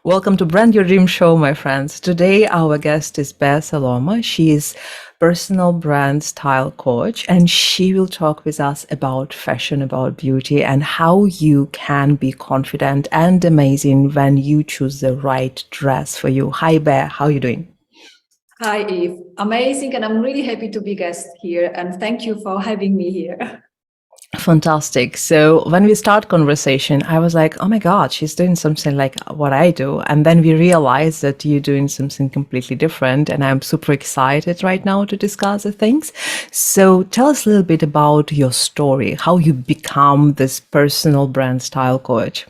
Welcome to Brand Your Dream Show, my friends. Today, our guest is Bea Solomma. She is personal brand style coach, and she will talk with us about fashion, about beauty, and how you can be confident and amazing when you choose the right dress for you. Hi, Bea. How are you doing? Hi, Eve. Amazing. And I'm really happy to be guest here. And thank you for having me here. Fantastic. So when we start conversation, I was like, oh my God, she's doing something like what I do. And then we realized that you're doing something completely different. And I'm super excited right now to discuss the things. So tell us a little bit about your story, how you become this personal brand style coach.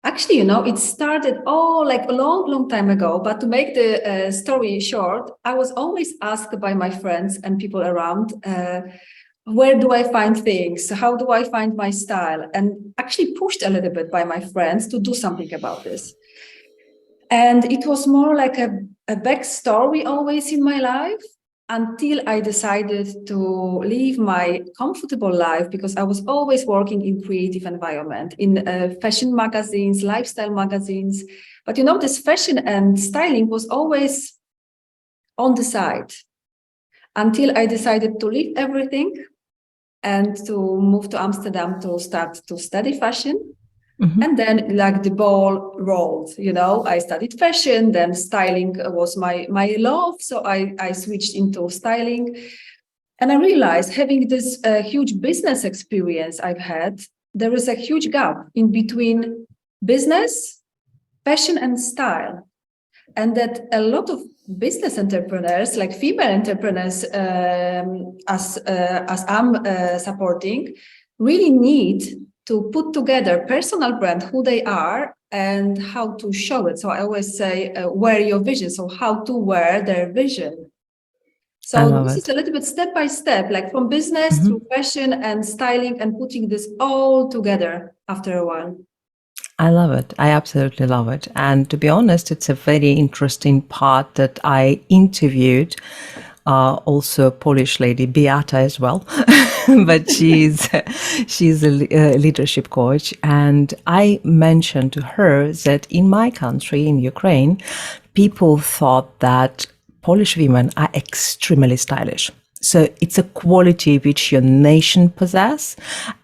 Actually, it started like a long, long time ago. But to make the story short, I was always asked by my friends and people around, where do I find things? How do I find my style? And actually pushed a little bit by my friends to do something about this. And it was more like a backstory always in my life until I decided to leave my comfortable life, because I was always working in creative environment, in fashion magazines, lifestyle magazines. But this fashion and styling was always on the side until I decided to leave everything and to move to Amsterdam to start to study fashion. And then like the ball rolled, I studied fashion, then styling was my love. So I switched into styling. And I realized, having this huge business experience I've had, there is a huge gap in between business, fashion, and style. And that a lot of business entrepreneurs, like female entrepreneurs, as I'm supporting, really need to put together personal brand, who they are and how to show it. So I always say, wear your vision. So how to wear their vision. I So love this is it. a little bit step by step, like from business to fashion and styling, and putting this all together after a while. I love it. I absolutely love it. And to be honest, it's a very interesting part that I interviewed also a Polish lady, Beata as well, but she's a leadership coach. And I mentioned to her that in my country, in Ukraine, people thought that Polish women are extremely stylish. So it's a quality which your nation possess.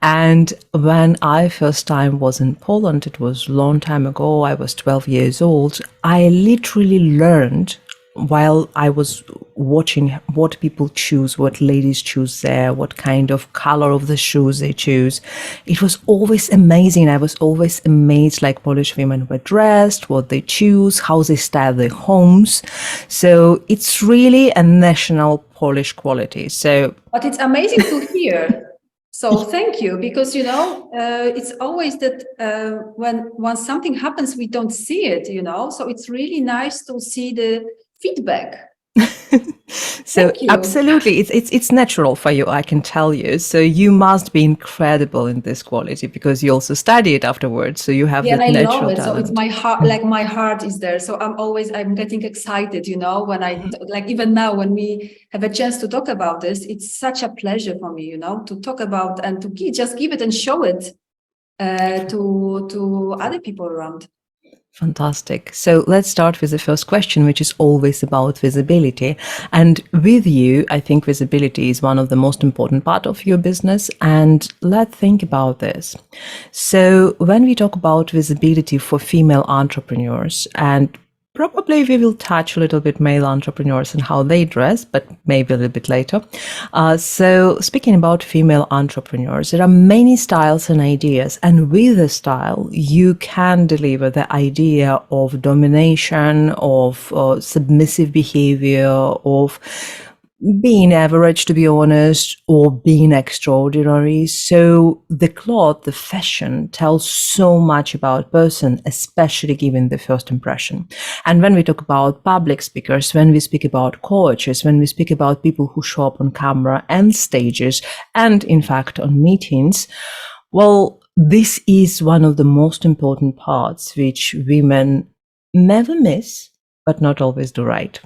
And when I first time was in Poland, it was a long time ago, I was 12 years old, I literally learned while I was watching what people choose, what ladies choose there, what kind of color of the shoes they choose. It was always amazing. I was always amazed like Polish women were dressed, what they choose, how they style their homes. So it's really a national Polish quality. So, But it's amazing to hear. So thank you, because it's always that when once something happens, we don't see it. So it's really nice to see the feedback. so Thank you. absolutely, it's natural for you, I can tell you. So you must be incredible in this quality because you also study it afterwards. So you have Yeah, and that I love natural it. So it's talent. my heart, like my heart is there. So I'm getting excited, when like even now when we have a chance to talk about this, it's such a pleasure for me, to talk about and to just give it and show it to other people around. Fantastic. So let's start with the first question, which is always about visibility. And with you, I think visibility is one of the most important part of your business. And let's think about this. So when we talk about visibility for female entrepreneurs, and probably we will touch a little bit male entrepreneurs and how they dress, but maybe a little bit later. So speaking about female entrepreneurs, there are many styles and ideas. And with the style, you can deliver the idea of domination, of submissive behavior, of being average, to be honest, or being extraordinary. So the cloth, the fashion tells so much about person, especially given the first impression. And when we talk about public speakers, when we speak about coaches, when we speak about people who show up on camera and stages, and in fact on meetings, well, this is one of the most important parts which women never miss, but not always do right.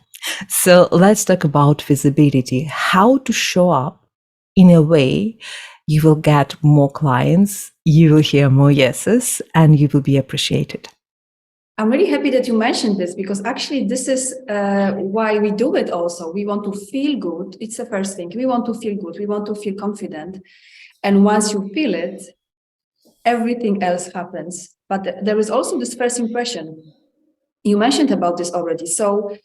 So let's talk about visibility, how to show up in a way you will get more clients, you will hear more yeses, and you will be appreciated. I'm really happy that you mentioned this, because actually this is why we do it also. We want to feel good. It's the first thing. We want to feel good. We want to feel confident. And once you feel it, everything else happens. But there is also this first impression. You mentioned about this already. So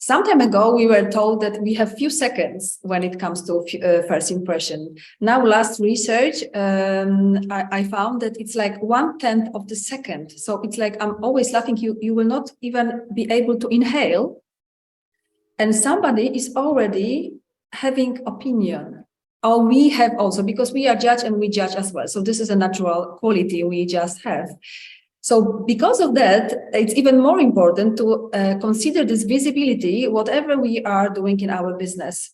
some time ago, we were told that we have few seconds when it comes to first impression. Now, last research, I found that it's like 1/10 of the second. So it's like, I'm always laughing, you will not even be able to inhale. And somebody is already having opinion. Or we have also, because we are judged and we judge as well. So this is a natural quality we just have. So because of that, it's even more important to consider this visibility, whatever we are doing in our business.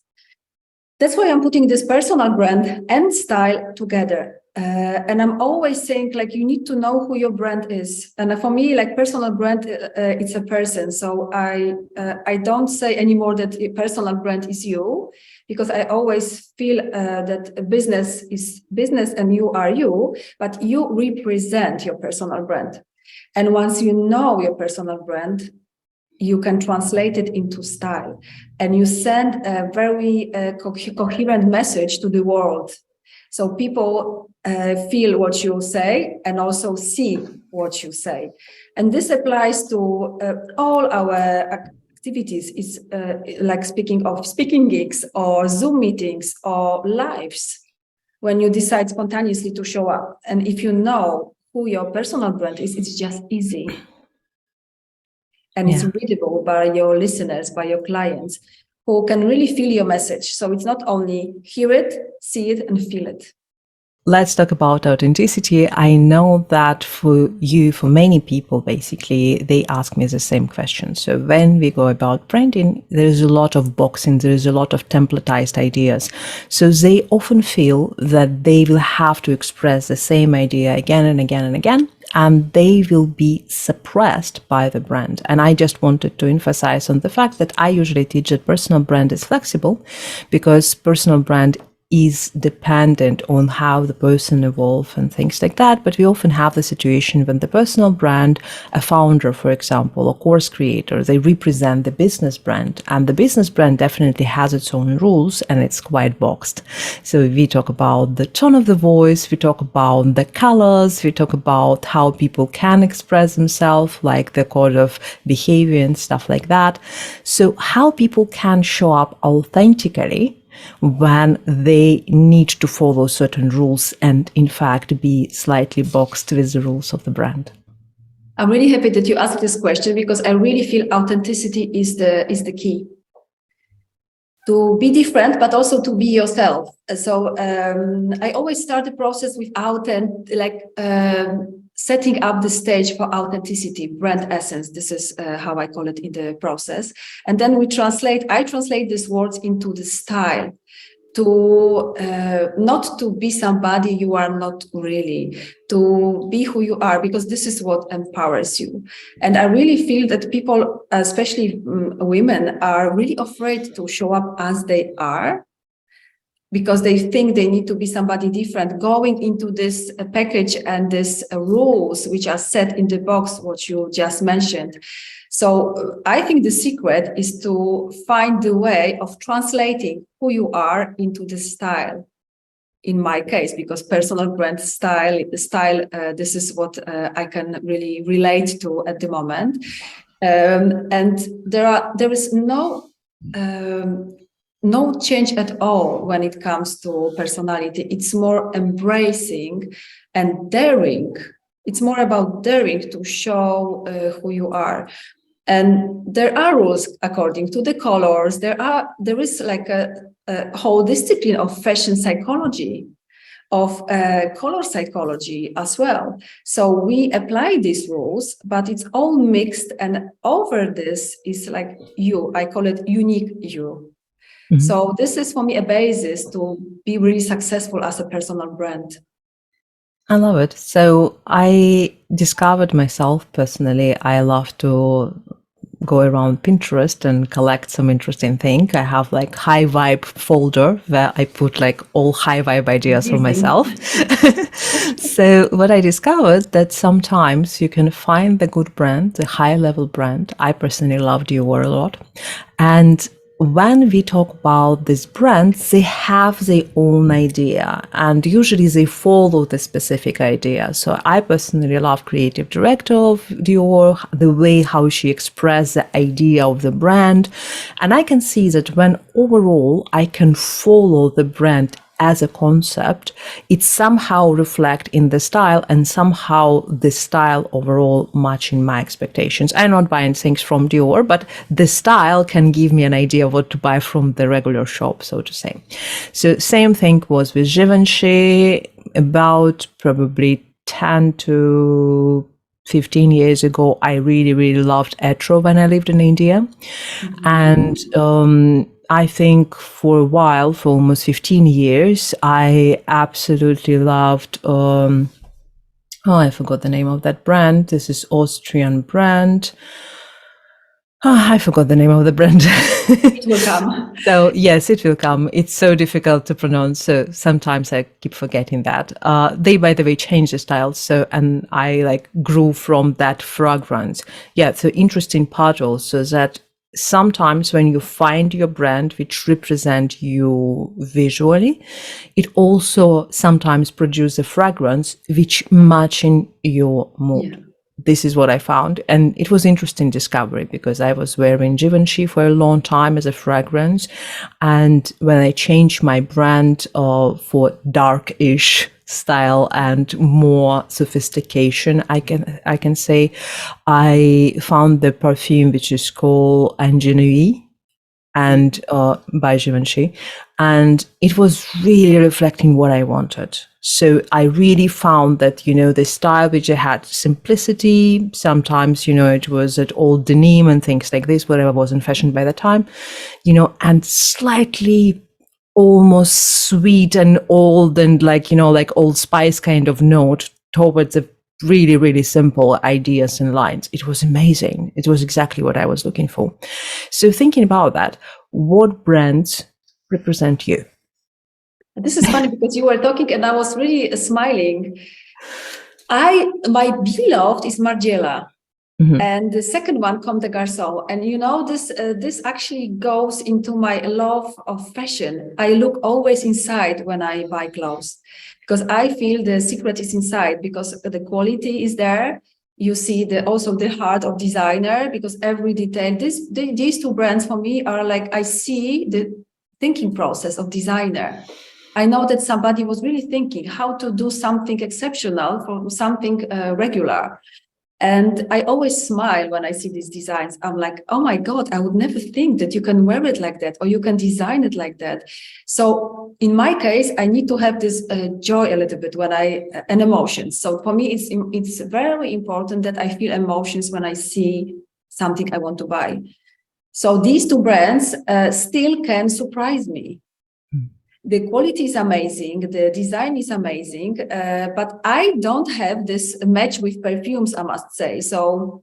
That's why I'm putting this personal brand and style together. And I'm always saying, like, you need to know who your brand is. And for me, like, personal brand, it's a person. So I don't say anymore that a personal brand is you, because I always feel that a business is business and you are you, but you represent your personal brand. And once you know your personal brand, you can translate it into style, and you send a very coherent message to the world. So people feel what you say and also see what you say. And this applies to all our activities. It's like speaking gigs or Zoom meetings or lives, when you decide spontaneously to show up. And if you know who your personal brand is, it's just easy. And it's readable by your listeners, by your clients, who can really feel your message. So it's not only hear it, see it, and feel it. Let's talk about authenticity. I know that for you, for many people, basically, they ask me the same question. So when we go about branding, there is a lot of boxing, there is a lot of templatized ideas. So they often feel that they will have to express the same idea again and again and again, and they will be suppressed by the brand. And I just wanted to emphasize on the fact that I usually teach that personal brand is flexible, because personal brand is dependent on how the person evolves and things like that. But we often have the situation when the personal brand, a founder, for example, a course creator, they represent the business brand, and the business brand definitely has its own rules and it's quite boxed. So we talk about the tone of the voice, we talk about the colors, we talk about how people can express themselves, like the code of behavior and stuff like that. So how people can show up authentically when they need to follow certain rules and in fact be slightly boxed with the rules of the brand. I'm really happy that you asked this question, because I really feel authenticity is the key. To be different, but also to be yourself. So I always start the process with setting up the stage for authenticity, brand essence. This is how I call it in the process. And then I translate these words into the style, to not to be somebody you are not really, to be who you are, because this is what empowers you. And I really feel that people, especially women, are really afraid to show up as they are, because they think they need to be somebody different, going into this package and this rules which are set in the box, what you just mentioned. So I think the secret is to find the way of translating who you are into the style. In my case, because personal brand style, this is what I can really relate to at the moment. And there is no change at all when it comes to personality. It's more embracing and daring. It's more about daring to show who you are. And there are rules according to the colors. There is like a whole discipline of fashion psychology, of color psychology as well. So we apply these rules, but it's all mixed, and over this is like you. I call it unique you. Mm-hmm. So this is for me a basis to be really successful as a personal brand. I love it. So I discovered myself personally, I love to go around Pinterest and collect some interesting thing. I have like high vibe folder where I put like all high vibe ideas for myself. So what I discovered that sometimes you can find the good brand, the high level brand. I personally love Dior a lot. And when we talk about these brands, they have their own idea and usually they follow the specific idea. So I personally love creative director of Dior, the way how she expressed the idea of the brand. And I can see that when overall I can follow the brand as a concept, it somehow reflect in the style and somehow the style overall matching my expectations. I'm not buying things from Dior, but the style can give me an idea of what to buy from the regular shop, so to say. So same thing was with Givenchy about probably 10 to 15 years ago. I really, really loved Etro when I lived in India. And I think for a while, for almost 15 years, I absolutely loved, I forgot the name of that brand. This is Austrian brand. I forgot the name of the brand. It will come. So yes, it will come. It's so difficult to pronounce. So sometimes I keep forgetting that. They, by the way, changed the style. So, and I like grew from that fragrance. Yeah. So interesting part also that sometimes when you find your brand which represent you visually, it also sometimes produces a fragrance which matching your mood. Yeah. This is what I found. And it was interesting discovery because I was wearing Givenchy for a long time as a fragrance. And when I changed my brand for dark-ish style and more sophistication, I can say I found the perfume which is called Ingénue and by Givenchy, and it was really reflecting what I wanted. So I really found that, you know, the style which I had simplicity, sometimes, you know, it was at old denim and things like this, whatever was in fashion by the time, you know, and slightly almost sweet and old and like, you know, like Old Spice kind of note towards the really, really simple ideas and lines. It was amazing. It was exactly what I was looking for. So thinking about that, what brands represent you? This is funny because you were talking and I was really smiling. My beloved is Margiela. Mm-hmm. And the second one, Comme des Garçons. And you know, this actually goes into my love of fashion. I look always inside when I buy clothes because I feel the secret is inside because the quality is there. You see also the heart of designer because every detail. These two brands for me are like, I see the thinking process of designer. I know that somebody was really thinking how to do something exceptional for something regular. And I always smile when I see these designs. I'm like, oh my God, I would never think that you can wear it like that or you can design it like that. So in my case, I need to have this joy a little bit when and emotions. So for me, it's very important that I feel emotions when I see something I want to buy. So these two brands still can surprise me. The quality is amazing, the design is amazing, but I don't have this match with perfumes, I must say. So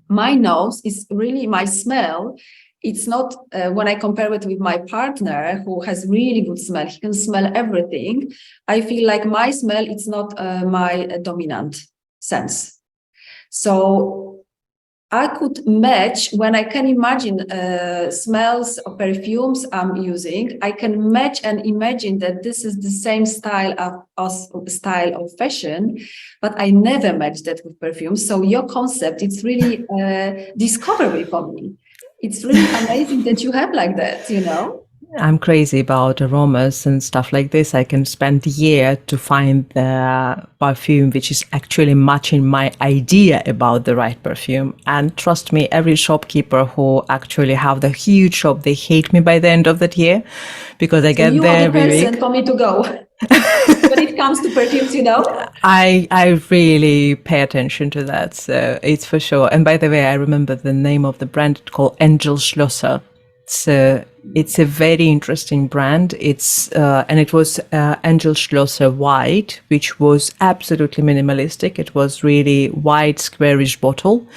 my nose is really my smell. It's not, when I compare it with my partner who has really good smell, he can smell everything. I feel like my smell, it's not my dominant sense. So I could match when I can imagine smells or perfumes I'm using. I can match and imagine that this is the same style of fashion, but I never match that with perfumes. So your concept, it's really discovery for me. It's really amazing that you have like that, you know. I'm crazy about aromas and stuff like this. I can spend a year to find the perfume which is actually matching my idea about the right perfume. And trust me, every shopkeeper who actually have the huge shop, they hate me by the end of that year because I get there every week. You are the person for me to go. When it comes to perfumes, you know? I really pay attention to that. So it's for sure. And by the way, I remember the name of the brand called Angel Schlosser. So it's a very interesting brand. It's and it was Angel Schlosser White, which was absolutely minimalistic. It was really white, squarish bottle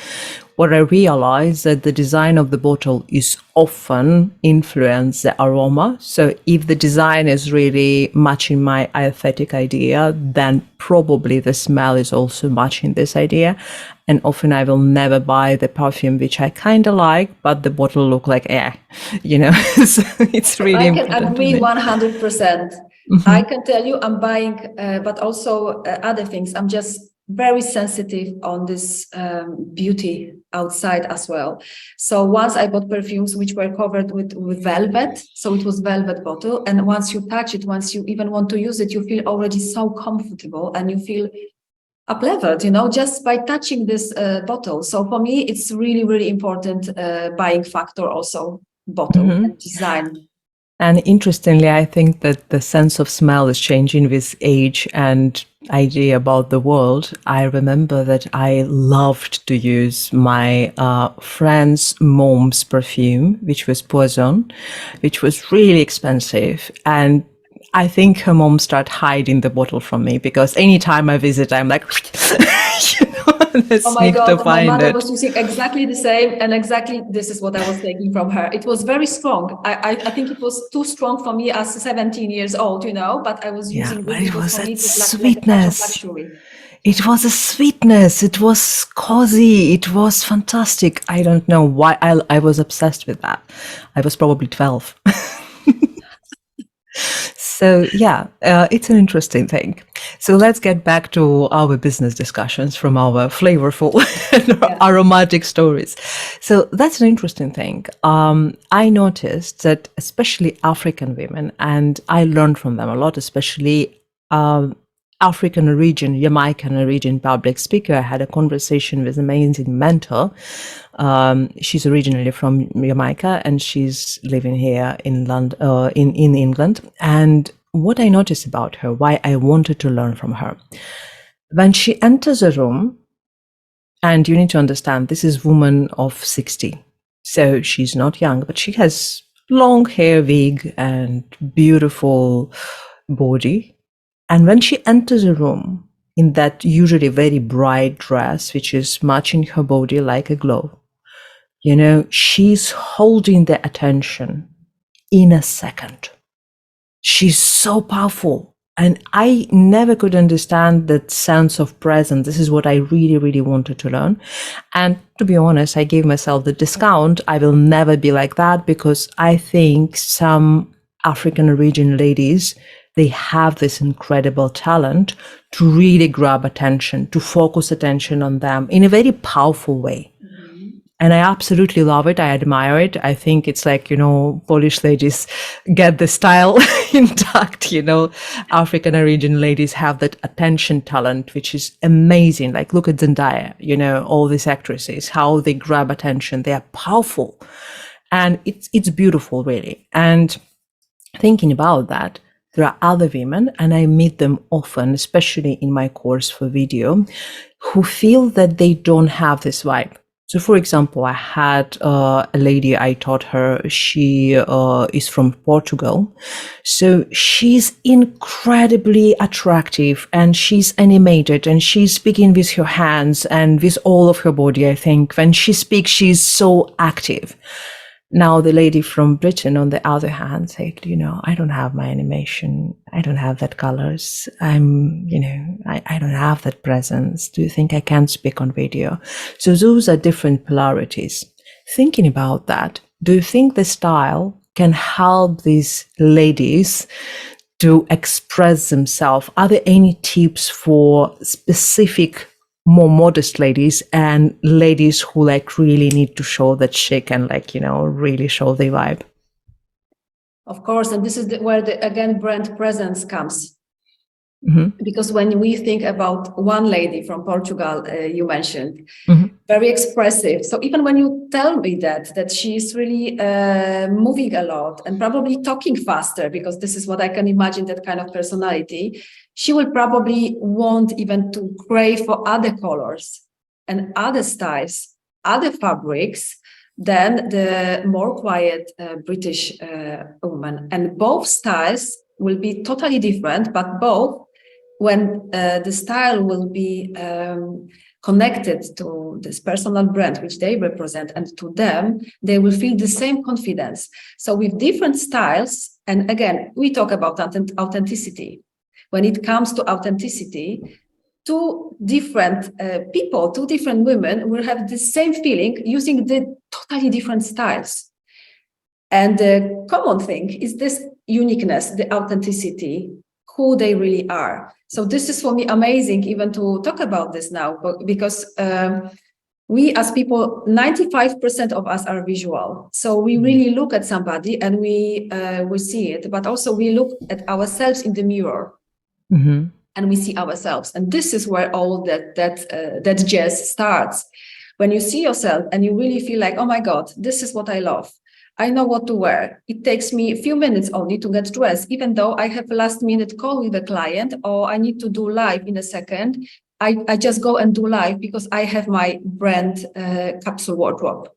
what I realized that the design of the bottle is often influence the aroma. So if the design is really matching my aesthetic idea, then probably the smell is also matching this idea. And often I will never buy the perfume which I kind of like, but the bottle look like so it's really I can important to agree me. 100%. I can tell you I'm buying, but also other things. I'm just very sensitive on this beauty outside as well. So once I bought perfumes which were covered with velvet, so it was velvet bottle. And once you touch it, once you even want to use it, you feel already so comfortable and you feel up-leveled, just by touching this bottle. So for me, it's really, really important buying factor also, bottle and design. And interestingly, I think that the sense of smell is changing with age and idea about the world. I remember that I loved to use my friend's mom's perfume, which was Poison, which was really expensive. And I think her mom started hiding the bottle from me because anytime I visit, I'm like, let's Oh my sneak to God, my find mother it. was using exactly the same, and exactly this is what I was taking from her. It was very strong. I think it was too strong for me as 17 years old, but I was Yeah, using but this it because was for me that it was like a touch of sweetness. luxury. It was a sweetness. It was cozy. It was fantastic. I don't know why I was obsessed with that. I was probably 12. So yeah, it's an interesting thing. So let's get back to our business discussions from our flavorful and aromatic stories. So that's an interesting thing. I noticed that especially African women, and I learned from them a lot, especially African origin, Jamaican origin public speaker. I had a conversation with an amazing mentor. She's originally from Jamaica and she's living here in London, in England. And what I noticed about her, why I wanted to learn from her, when she enters a room, and you need to understand, this is woman of 60, so she's not young, but she has long hair, wig, and beautiful body. And when she enters a room in that usually very bright dress, which is matching her body like a glove, she's holding the attention in a second. She's so powerful. And I never could understand that sense of presence. This is what I really, really wanted to learn. And to be honest, I gave myself the discount. I will never be like that because I think some African origin ladies, they have this incredible talent to really grab attention, to focus attention on them in a very powerful way. And I absolutely love it. I admire it. I think it's like, Polish ladies get the style intact, African origin ladies have that attention talent, which is amazing. Like look at Zendaya, all these actresses, how they grab attention. They are powerful and it's beautiful really. And thinking about that, there are other women, and I meet them often, especially in my course for video, who feel that they don't have this vibe. So, for example, I had a lady I taught her, she is from Portugal. So she's incredibly attractive and she's animated and she's speaking with her hands and with all of her body, I think. When she speaks, she's so active. Now, the lady from Britain, on the other hand, said, I don't have my animation. I don't have that colors. I don't have that presence. Do you think I can speak on video? So those are different polarities. Thinking about that, do you think the style can help these ladies to express themselves? Are there any tips for specific more modest ladies and ladies who really need to show that she can really show the vibe? Of course, and this is where again brand presence comes. Mm-hmm. Because when we think about one lady from Portugal, you mentioned, Mm-hmm. very expressive. So even when you tell me that she's really moving a lot and probably talking faster, because this is what I can imagine, that kind of personality, she will probably want even to crave for other colors and other styles, other fabrics than the more quiet British woman. And both styles will be totally different, but both, when the style will be connected to this personal brand which they represent, and to them, they will feel the same confidence. So with different styles, and again, we talk about authenticity. When it comes to authenticity, two different people, two different women will have the same feeling using the totally different styles. And the common thing is this uniqueness, the authenticity, who they really are. So this is for me amazing even to talk about this now, because we as people, 95% of us are visual. So we really look at somebody and we see it, but also we look at ourselves in the mirror. And we see ourselves. And this is where all that jazz starts. When you see yourself and you really feel like, oh my God, this is what I love. I know what to wear. It takes me a few minutes only to get dressed, even though I have a last minute call with a client or I need to do live in a second. I just go and do live because I have my brand capsule wardrobe,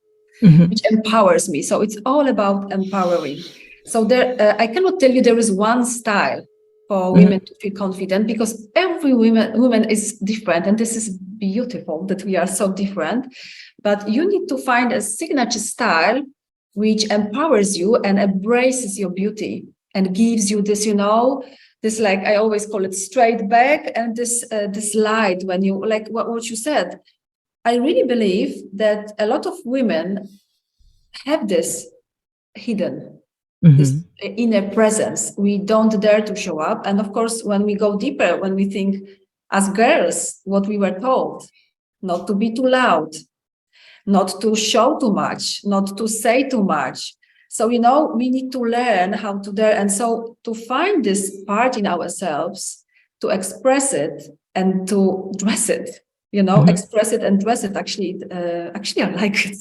which empowers me. So it's all about empowering. So there, I cannot tell you there is one style for women to feel confident, because every woman is different, and this is beautiful that we are so different. But you need to find a signature style which empowers you and embraces your beauty and gives you this, this, like I always call it, straight back, and this light when you, like what you said. I really believe that a lot of women have this hidden, this inner presence. We don't dare to show up. And of course, when we go deeper, when we think as girls, what we were told, not to be too loud, not to show too much, not to say too much. So, we need to learn how to dare. And so to find this part in ourselves, to express it and to dress it, express it and dress it. Actually, I like it.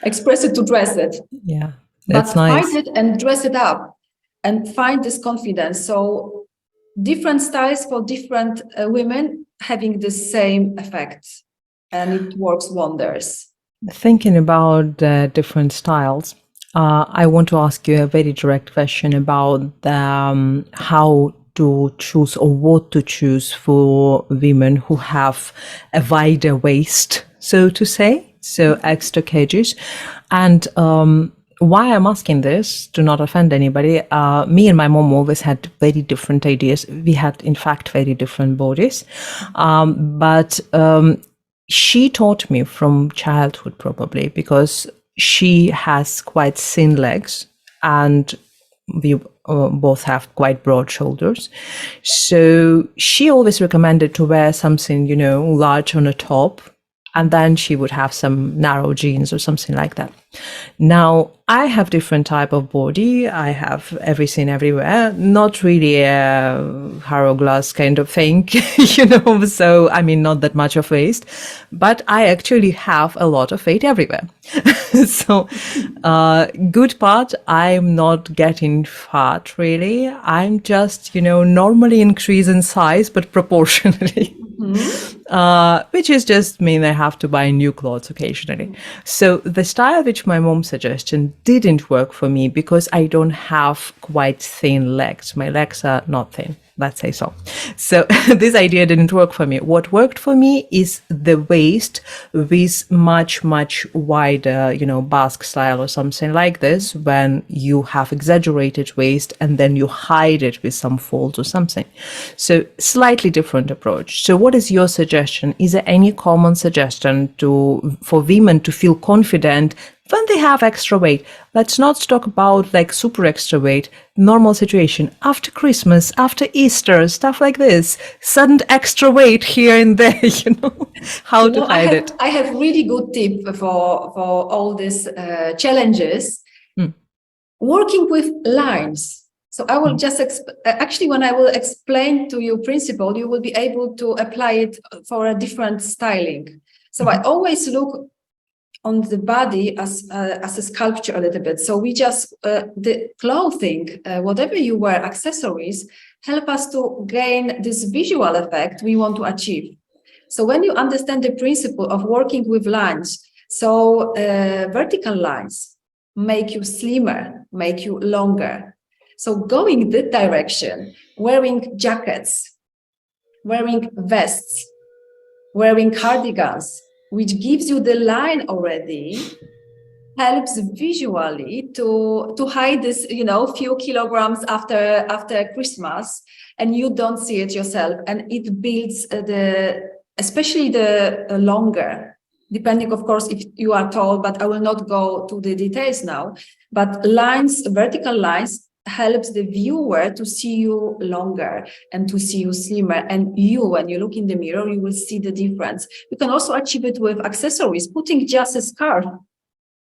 Express it to dress it. Yeah, that's but nice. Find it and dress it up and find this confidence. So different styles for different women having the same effect, and it works wonders. Thinking about the different styles, I want to ask you a very direct question about how to choose or what to choose for women who have a wider waist, so to say, so extra kgs. And why I'm asking this, to not offend anybody, me and my mom always had very different ideas. We had, in fact, very different bodies. But she taught me from childhood, probably, because she has quite thin legs and we both have quite broad shoulders. So she always recommended to wear something, large on the top, and then she would have some narrow jeans or something like that. Now, I have different type of body. I have everything everywhere, not really a hourglass kind of thing, so, not that much of waist, but I actually have a lot of weight everywhere. So, good part, I'm not getting fat really. I'm just, normally increase in size, but proportionally. Which is just mean I have to buy new clothes occasionally. So the style which my mom suggested didn't work for me because I don't have quite thin legs. My legs are not thin, let's say so. So this idea didn't work for me. What worked for me is the waist with much, much wider, basque style or something like this, when you have exaggerated waist and then you hide it with some folds or something. So slightly different approach. So what is your suggestion? Is there any common suggestion for women to feel confident when they have extra weight? Let's not talk about like super extra weight, normal situation, after Christmas, after Easter, stuff like this, sudden extra weight here and there, how to hide it. I have really good tip for all these challenges. Working with lines. So I will just, actually, when I will explain to you principle, you will be able to apply it for a different styling. So I always look on the body as a sculpture a little bit. So we just, the clothing, whatever you wear, accessories, help us to gain this visual effect we want to achieve. So when you understand the principle of working with lines, so vertical lines make you slimmer, make you longer. So going that direction, wearing jackets, wearing vests, wearing cardigans, which gives you the line already, helps visually to hide this, few kilograms after Christmas, and you don't see it yourself, and it builds especially the longer, depending, of course, if you are tall, but I will not go to the details now. But lines, vertical lines, helps the viewer to see you longer and to see you slimmer. And you, when you look in the mirror, you will see the difference. You can also achieve it with accessories, putting just a scarf,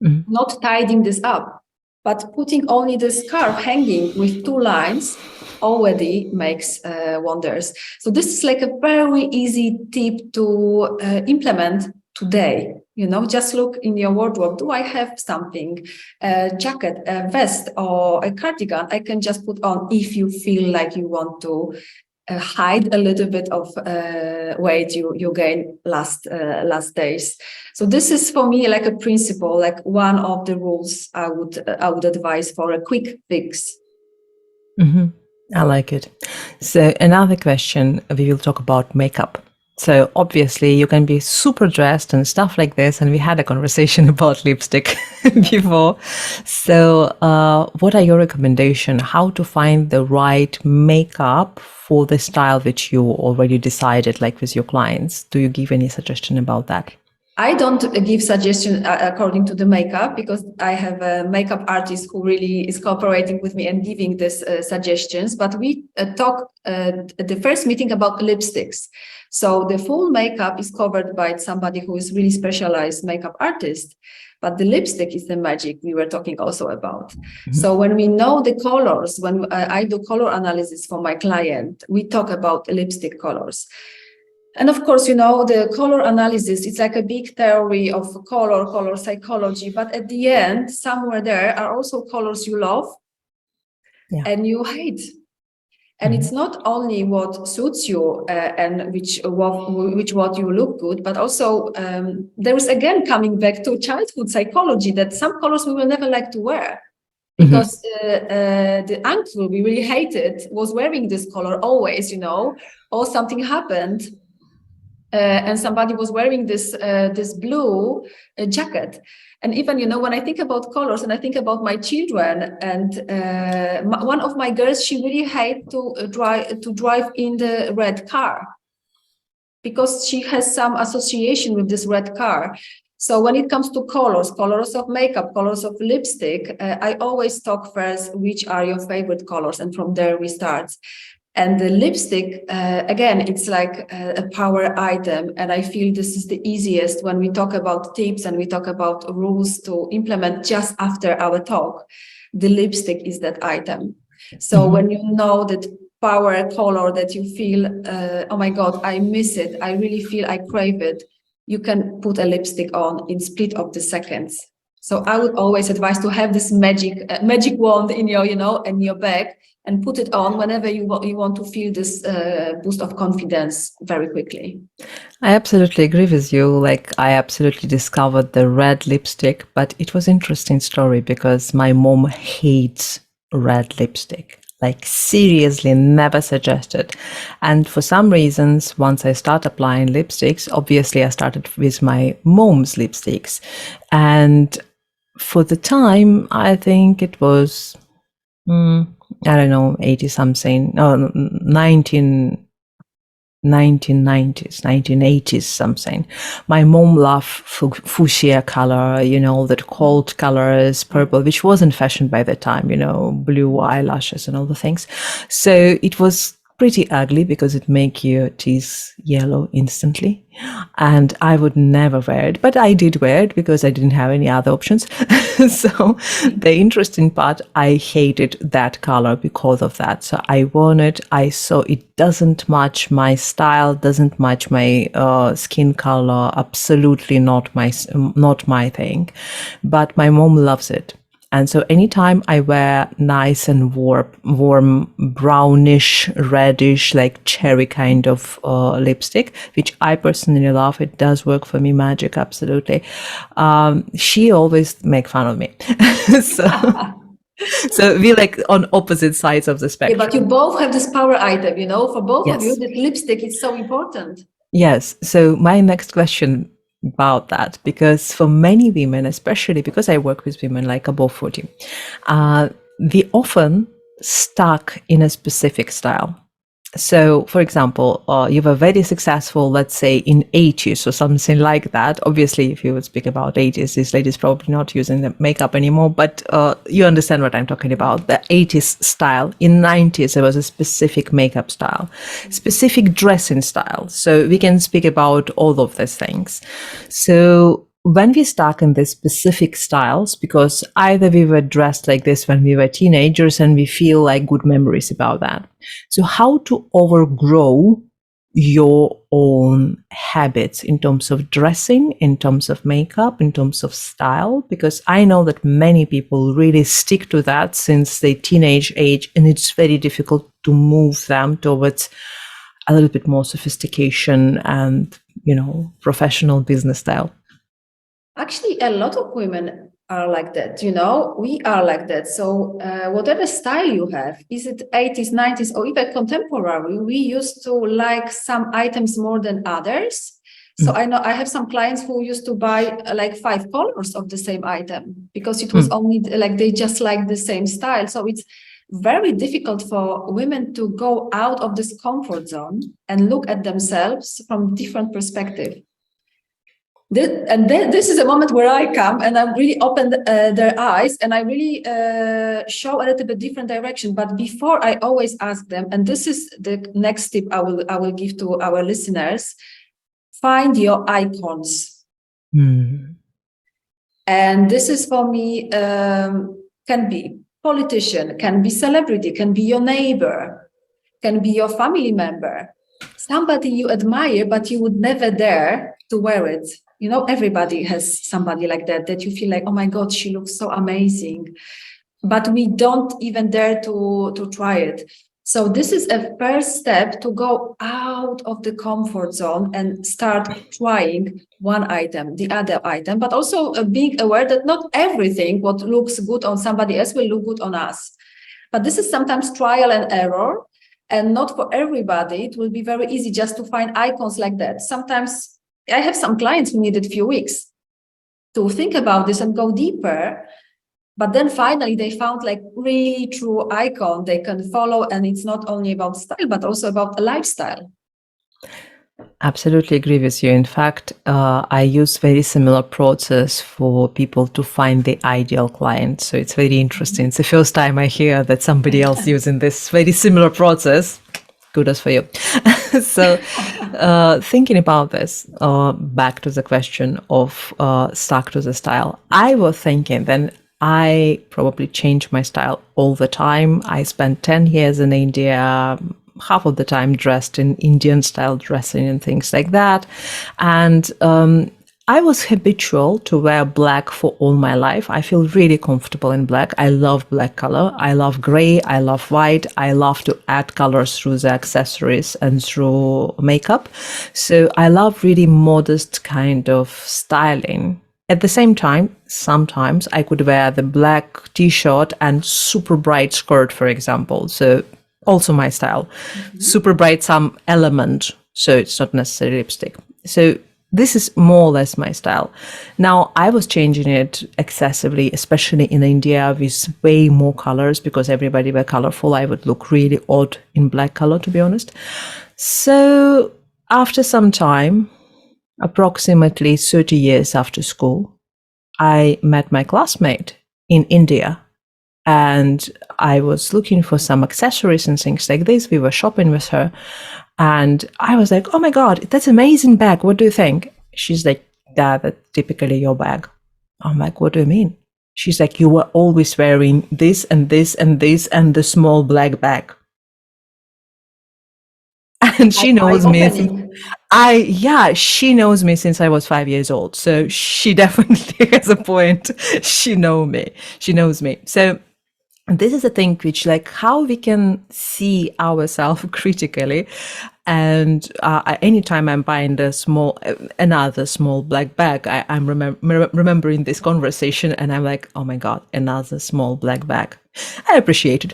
not tidying this up, but putting only the scarf hanging with two lines already makes wonders. So this is like a very easy tip to implement today. Just look in your wardrobe. Do I have something, a jacket, a vest, or a cardigan I can just put on if you feel like you want to hide a little bit of weight you gained last days. So this is for me like a principle, like one of the rules I would advise for a quick fix. I like it. So another question, we will talk about makeup. So obviously you can be super dressed and stuff like this, and we had a conversation about lipstick before. So what are your recommendations? How to find the right makeup for the style which you already decided, like with your clients? Do you give any suggestion about that? I don't give suggestion according to the makeup, because I have a makeup artist who really is cooperating with me and giving these suggestions. But we talk at the first meeting about lipsticks. So the full makeup is covered by somebody who is really specialized makeup artist. But the lipstick is the magic we were talking also about. So when we know the colors, when I do color analysis for my client, we talk about lipstick colors. And of course, the color analysis, it's like a big theory of color psychology. But at the end, somewhere there are also colors you love and you hate. And it's not only what suits you and which what you look good, but also there is again coming back to childhood psychology, that some colors we will never like to wear. Because the uncle we really hated was wearing this color always, or something happened. And somebody was wearing this blue jacket. And even, when I think about colors and I think about my children, and one of my girls, she really hated to drive in the red car, because she has some association with this red car. So when it comes to colors of makeup, colors of lipstick, I always talk first, which are your favorite colors? And from there we start. And the lipstick, again, it's like a power item. And I feel this is the easiest when we talk about tips and we talk about rules to implement just after our talk. The lipstick is that item. So when you know that power color that you feel, oh my God, I miss it, I really feel I crave it, you can put a lipstick on in split of the seconds. So I would always advise to have this magic wand in your, in your bag, and put it on whenever you want to feel this boost of confidence very quickly. I absolutely agree with you. Like, I absolutely discovered the red lipstick, but it was an interesting story because my mom hates red lipstick. Like, seriously, never suggested. And for some reasons, once I start applying lipsticks, obviously I started with my mom's lipsticks. And for the time, I think it was, I don't know, 80 something, no, 1990s, 1980s something. My mom loved fuchsia color, that cold colors, purple, which wasn't fashioned by the time, blue eyelashes and all the things. So it was pretty ugly because it make your teeth yellow instantly. And I would never wear it, but I did wear it because I didn't have any other options. So the interesting part, I hated that color because of that. So I wore it. I saw it doesn't match my style, doesn't match my skin color. Absolutely not my thing. But my mom loves it. And so anytime I wear nice and warm brownish, reddish, like cherry kind of lipstick, which I personally love, it does work for me magic, absolutely. She always make fun of me. So we like on opposite sides of the spectrum. Yeah, but you both have this power item, for both of you, that lipstick is so important. Yes. So my next question about that, because for many women, especially because I work with women like above 40, they often stuck in a specific style. So, for example, you were very successful, let's say in 80s or something like that. Obviously, if you would speak about 80s, these ladies probably not using the makeup anymore, but you understand what I'm talking about. The 80s style. In 90s, there was a specific makeup style, specific dressing style. So we can speak about all of these things. So when we stuck in these specific styles, because either we were dressed like this when we were teenagers and we feel like good memories about that. So how to overgrow your own habits in terms of dressing, in terms of makeup, in terms of style, because I know that many people really stick to that since their teenage age, and it's very difficult to move them towards a little bit more sophistication and, professional business style. Actually, a lot of women are like that, you know, we are like that. So whatever style you have, is it 80s, 90s, or even contemporary, we used to like some items more than others. So I know I have some clients who used to buy like 5 colors of the same item because it was only like they just like the same style. So it's very difficult for women to go out of this comfort zone and look at themselves from different perspective. This is a moment where I come and I really open their eyes and I really show a little bit different direction. But before, I always ask them, and this is the next tip I will give to our listeners: find your icons. And this is for me can be politician, can be celebrity, can be your neighbor, can be your family member, somebody you admire, but you would never dare to wear it. You know, everybody has somebody like that you feel like, oh my God, she looks so amazing. But we don't even dare to try it. So this is a first step to go out of the comfort zone and start trying one item, the other item, but also being aware that not everything what looks good on somebody else will look good on us. But this is sometimes trial and error. And not for everybody, it will be very easy just to find icons like that. Sometimes I have some clients who needed a few weeks to think about this and go deeper. But then finally they found like really true icon they can follow. And it's not only about style, but also about a lifestyle. Absolutely agree with you. In fact, I use very similar process for people to find the ideal client. So it's very interesting. It's the first time I hear that somebody else using this very similar process. Kudos for you. So thinking about this, back to the question of stuck to the style, I was thinking then I probably change my style all the time. I spent 10 years in India, half of the time dressed in Indian style dressing and things like that. And I was habitual to wear black for all my life. I feel really comfortable in black. I love black color. I love gray. I love white. I love to add colors through the accessories and through makeup. So I love really modest kind of styling. At the same time, sometimes I could wear the black t-shirt and super bright skirt, for example. So also my style, super bright, some element. So it's not necessarily lipstick. So this is more or less my style. Now, I was changing it excessively, especially in India with way more colors because everybody were colorful. I would look really odd in black color, to be honest. So after some time, approximately 30 years after school, I met my classmate in India and I was looking for some accessories and things like this. We were shopping with her and I was like, oh my God, that's an amazing bag. What do you think? She's like, yeah, that's typically your bag. I'm like, what do you mean? She's like, you were always wearing this and this and this and the small black bag. And she knows me. She knows me since I was 5 years old. So she definitely has a point. She knows me. So this is a thing which like how we can see ourselves critically. And anytime I'm buying another small black bag, I'm remembering this conversation and I'm like, oh my God, another small black bag. I appreciate it.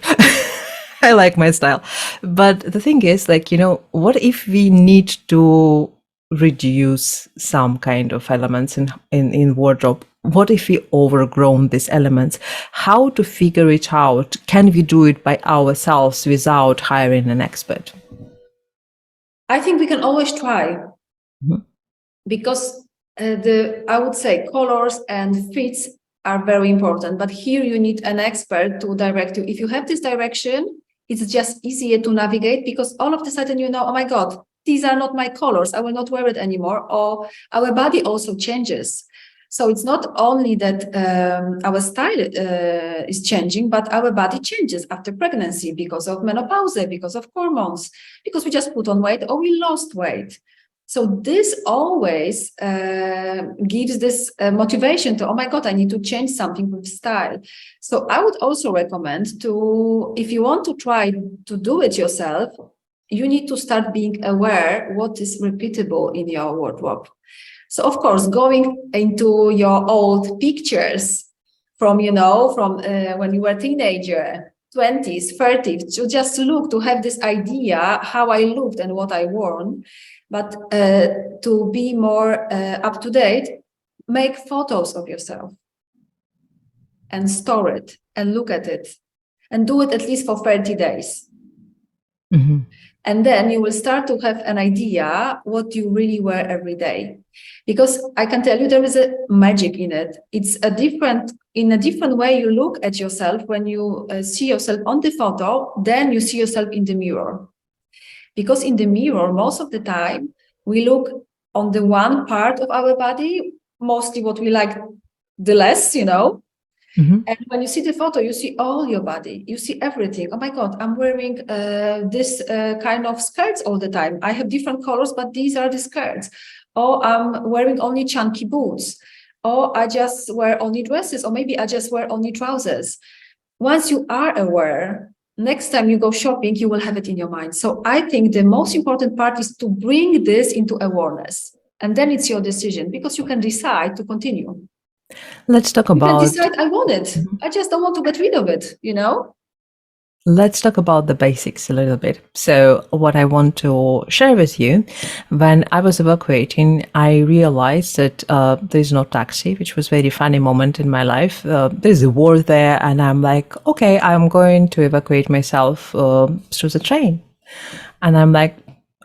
I like my style. But the thing is, like, what if we need to reduce some kind of elements in wardrobe? What if we overgrown these elements? How to figure it out? Can we do it by ourselves without hiring an expert? I think we can always try, because I would say colors and fits are very important. But here you need an expert to direct you. If you have this direction, it's just easier to navigate, because all of a sudden you know, oh my God, these are not my colors. I will not wear it anymore. Or our body also changes. So it's not only that our style is changing, but our body changes after pregnancy because of menopause, because of hormones, because we just put on weight or we lost weight. So this always gives this motivation to, oh my God, I need to change something with style. So I would also recommend to, if you want to try to do it yourself, you need to start being aware what is repeatable in your wardrobe. So of course, going into your old pictures from when you were a teenager, 20s, 30s, to just look, to have this idea how I looked and what I worn. But to be more up to date, make photos of yourself and store it and look at it and do it at least for 30 days. Mm-hmm. And then you will start to have an idea what you really wear every day. Because I can tell you there is a magic in it. It's in a different way you look at yourself when you see yourself on the photo, then you see yourself in the mirror. Because in the mirror, most of the time, we look on the one part of our body, mostly what we like the less, Mm-hmm. And when you see the photo, you see all your body, you see everything. Oh my God, I'm wearing this kind of skirts all the time. I have different colors, but these are the skirts. Or I'm wearing only chunky boots. Or I just wear only dresses. Or maybe I just wear only trousers. Once you are aware, next time you go shopping, you will have it in your mind. So I think the most important part is to bring this into awareness. And then it's your decision, because you can decide to continue. Let's talk about... You can decide, I want it. I just don't want to get rid of it, Let's talk about the basics a little bit. So what I want to share with you, when I was evacuating, I realized that there's no taxi, which was a very funny moment in my life. There's a war there, and I'm like, okay, I'm going to evacuate myself through the train. And I'm like,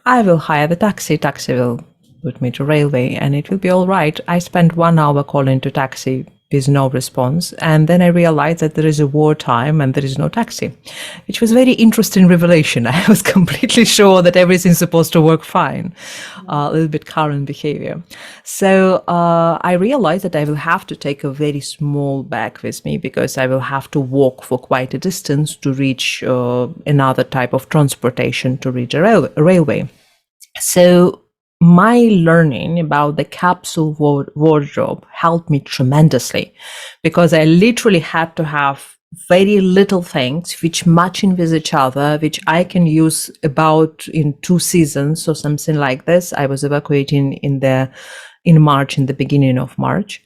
I will hire the taxi. Taxi will put me to railway, and it will be all right. I spent 1 hour calling to taxi with no response, and then I realized that there is a wartime and there is no taxi, which was a very interesting revelation. I was completely sure that everything's supposed to work fine. A little bit current behavior. So I realized that I will have to take a very small bag with me, because I will have to walk for quite a distance to reach another type of transportation to reach a railway. So my learning about the capsule wardrobe helped me tremendously, because I literally had to have very little things which matching with each other, which I can use about in 2 seasons or something like this. I was evacuating in March, in the beginning of March.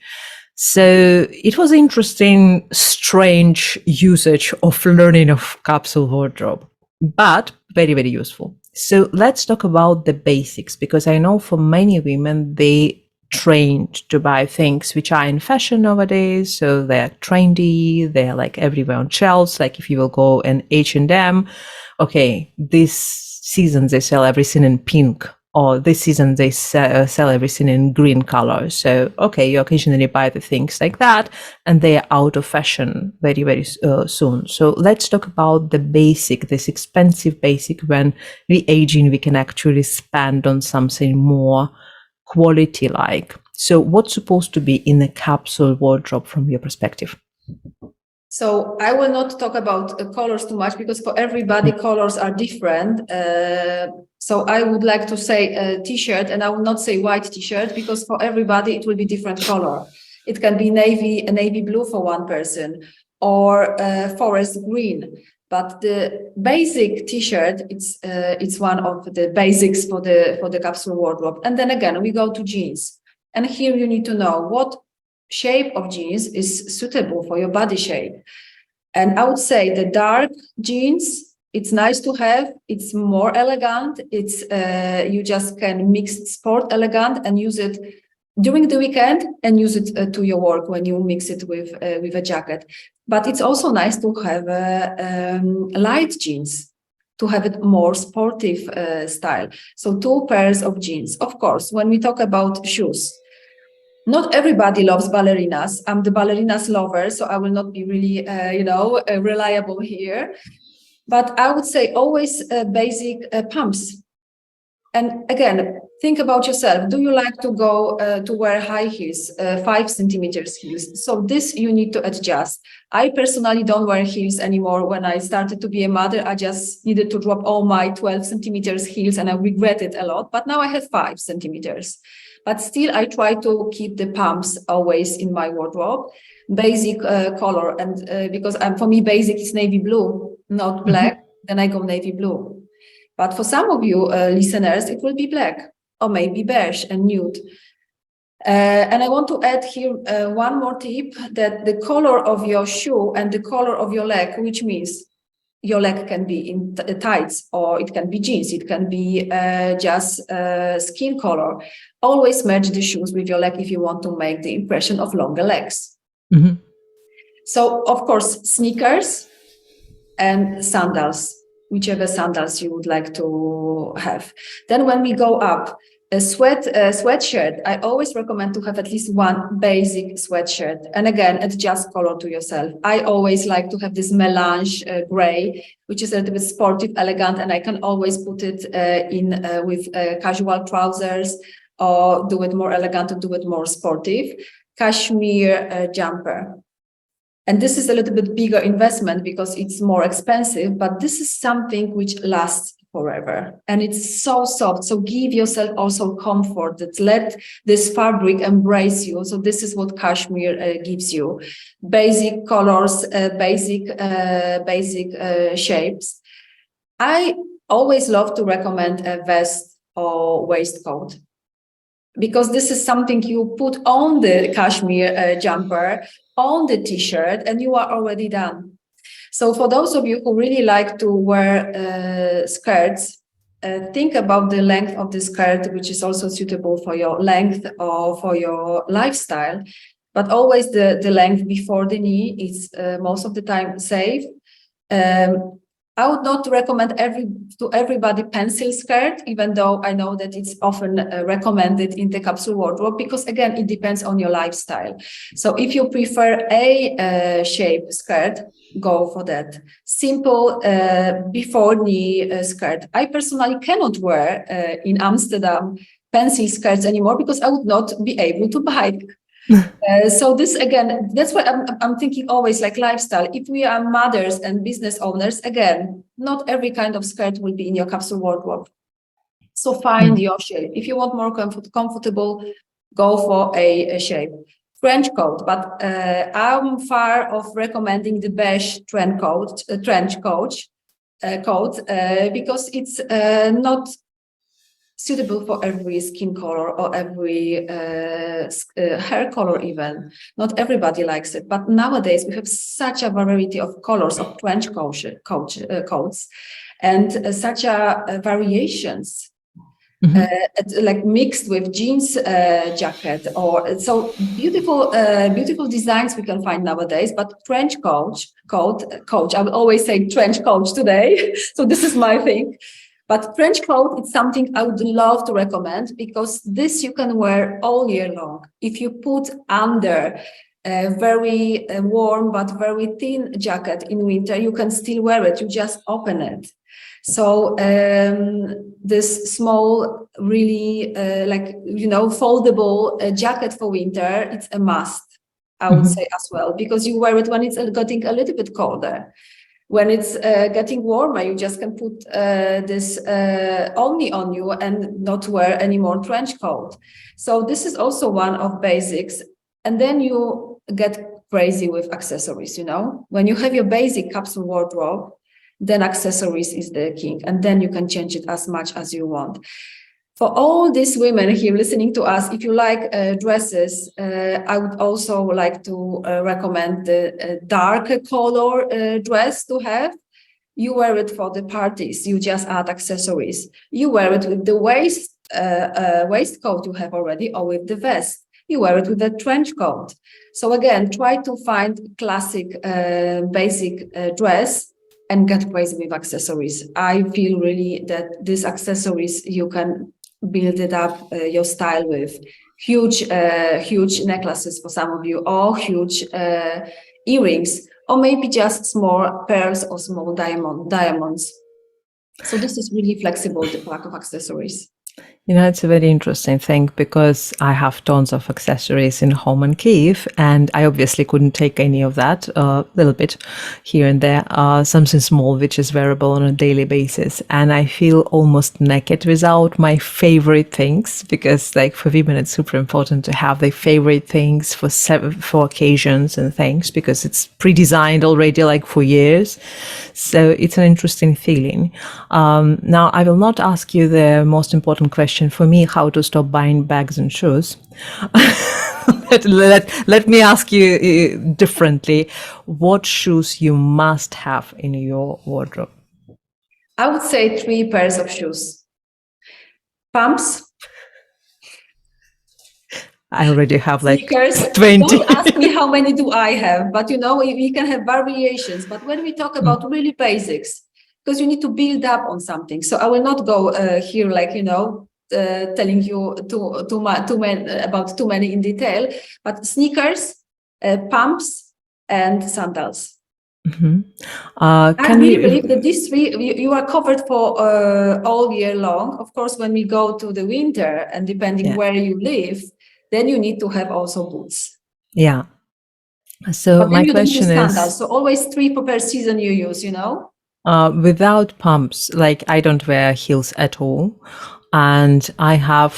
So it was interesting, strange usage of learning of capsule wardrobe, but very, very useful. So let's talk about the basics, because I know for many women, they trained to buy things which are in fashion nowadays. So they're trendy, they're like everywhere on shelves. Like if you will go in H&M, okay, this season they sell everything in pink, or this season they sell everything in green color. So, okay, you occasionally buy the things like that, and they are out of fashion very, very soon. So let's talk about the basic, this expensive basic. When we aging, we can actually spend on something more quality-like. So what's supposed to be in a capsule wardrobe from your perspective? So I will not talk about colors too much, because for everybody colors are different. So I would like to say a t-shirt, and I will not say white t-shirt, because for everybody it will be different color. It can be a navy blue for one person, or forest green. But the basic t-shirt, it's one of the basics for the capsule wardrobe. And then again, we go to jeans, and here you need to know what shape of jeans is suitable for your body shape. And I would say the dark jeans It's nice to have. It's more elegant. It's you just can mix sport elegant and use it during the weekend and use it to your work when you mix it with a jacket. But it's also nice to have light jeans, to have it more sportive style. So 2 pairs of jeans. Of course, when we talk about shoes, not everybody loves ballerinas. I'm the ballerinas lover, so I will not be really, reliable here. But I would say always basic pumps. And again, think about yourself. Do you like to go to wear high heels, 5 centimeters heels? So this you need to adjust. I personally don't wear heels anymore. When I started to be a mother, I just needed to drop all my 12 centimeters heels and I regret it a lot. But now I have 5 centimeters. But still, I try to keep the pumps always in my wardrobe. Basic color. And because for me, basic is navy blue, not black. Then I go navy blue. But for some of you listeners, it will be black or maybe beige and nude. And I want to add here one more tip, that the color of your shoe and the color of your leg, which means your leg can be in tights or it can be jeans, it can be just skin color. Always match the shoes with your leg if you want to make the impression of longer legs. Mm-hmm. So, of course, sneakers and sandals, whichever sandals you would like to have. Then when we go up, a sweatshirt, I always recommend to have at least one basic sweatshirt. And again, adjust color to yourself. I always like to have this melange gray, which is a little bit sportive, elegant, and I can always put it in with casual trousers or do it more elegant or do it more sportive. Cashmere jumper. And this is a little bit bigger investment because it's more expensive, but this is something which lasts forever. And it's so soft. So give yourself also comfort. That let this fabric embrace you. So this is what cashmere gives you. Basic colors, basic shapes. I always love to recommend a vest or waistcoat, because this is something you put on the cashmere jumper, on the t-shirt, and you are already done. So for those of you who really like to wear skirts, think about the length of the skirt, which is also suitable for your length or for your lifestyle. But always the length before the knee is most of the time safe. I would not recommend to everybody pencil skirt, even though I know that it's often recommended in the capsule wardrobe, because again, it depends on your lifestyle. So if you prefer a shape skirt, go for that. Simple before knee skirt. I personally cannot wear in Amsterdam pencil skirts anymore because I would not be able to bike. So this again, that's why I'm thinking always like lifestyle. If we are mothers and business owners, again, not every kind of skirt will be in your capsule wardrobe. So find your shape. If you want more comfortable, go for a shape. Trench coat, but I'm far of recommending the beige trench coat because it's not suitable for every skin color or every hair color even. Not everybody likes it, but nowadays we have such a variety of colors of trench coats and such a variations. Like mixed with jeans jacket, or so beautiful designs we can find nowadays. But trench coat, I will always say trench coat today. So this is my thing. But trench coat, it's something I would love to recommend because this you can wear all year long. If you put under a very warm but very thin jacket in winter, you can still wear it. You just open it. So this small, really foldable jacket for winter, it's a must, I would say as well, because you wear it when it's getting a little bit colder. When it's getting warmer, you just can put this only on you and not wear any more trench coat. So this is also one of basics. And then you get crazy with accessories, When you have your basic capsule wardrobe, then accessories is the king. And then you can change it as much as you want. For all these women here listening to us, if you like dresses, I would also like to recommend the darker color dress to have. You wear it for the parties. You just add accessories. You wear it with the waistcoat you have already, or with the vest. You wear it with a trench coat. So again, try to find classic, basic dress and get crazy with accessories. I feel really that these accessories you can build it up your style with huge necklaces for some of you, or huge earrings, or maybe just small pearls or small diamonds. So this is really flexible, the pack of accessories. It's a very interesting thing because I have tons of accessories in home and Kyiv, and I obviously couldn't take any of that, a little bit here and there, something small which is wearable on a daily basis. And I feel almost naked without my favorite things, because like for women, it's super important to have their favorite things for occasions and things, because it's pre-designed already like for years. So it's an interesting feeling. Now, I will not ask you the most important question for me, how to stop buying bags and shoes. Let me ask you differently. What shoes you must have in your wardrobe? I would say 3 pairs of shoes. Pumps. I already have like sneakers. 20. Don't ask me how many do I have, but we can have variations. But when we talk about really basics, because you need to build up on something. So I will not go here like, telling you about too many in detail, but sneakers, pumps, and sandals. Mm-hmm. I really believe that these 3 you are covered for all year long. Of course, when we go to the winter, and depending where you live, then you need to have also boots. Yeah. So my question is, sandals. So always 3 per season you use, without pumps, like I don't wear heels at all. And I have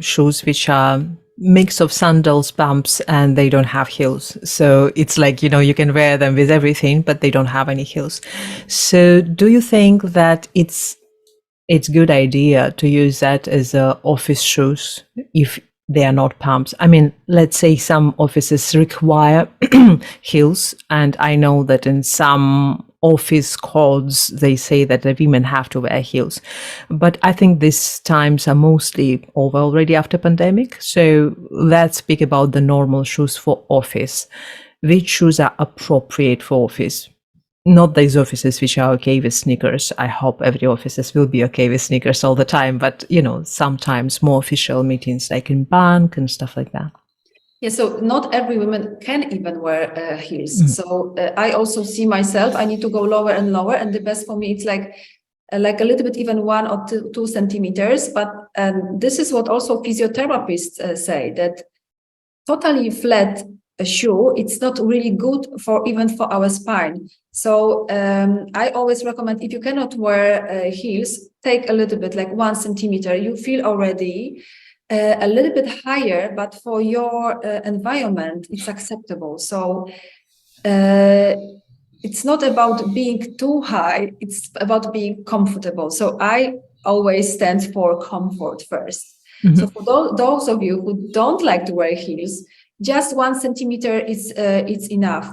shoes which are mix of sandals, pumps, and they don't have heels. So it's like, you can wear them with everything, but they don't have any heels. So do you think that it's good idea to use that as office shoes if they are not pumps? I mean, let's say some offices require heels, and I know that in some office codes they say that the women have to wear heels, but I think these times are mostly over already after pandemic. So let's speak about the normal shoes for office. Which shoes are appropriate for office? Not these offices which are okay with sneakers. I hope every offices will be okay with sneakers all the time, but sometimes more official meetings like in bank and stuff like that. Yeah, so not every woman can even wear heels. So I also see myself, I need to go lower and lower, and the best for me, it's like a little bit, even 1 or 2 centimeters. But this is what also physiotherapists say, that totally flat shoe, it's not really good even for our spine. So I always recommend, if you cannot wear heels, take a little bit, like 1 centimeter. You feel already a little bit higher, but for your environment, it's acceptable. So it's not about being too high, it's about being comfortable. So I always stand for comfort first. So for those of you who don't like to wear heels, just 1 centimeter is enough.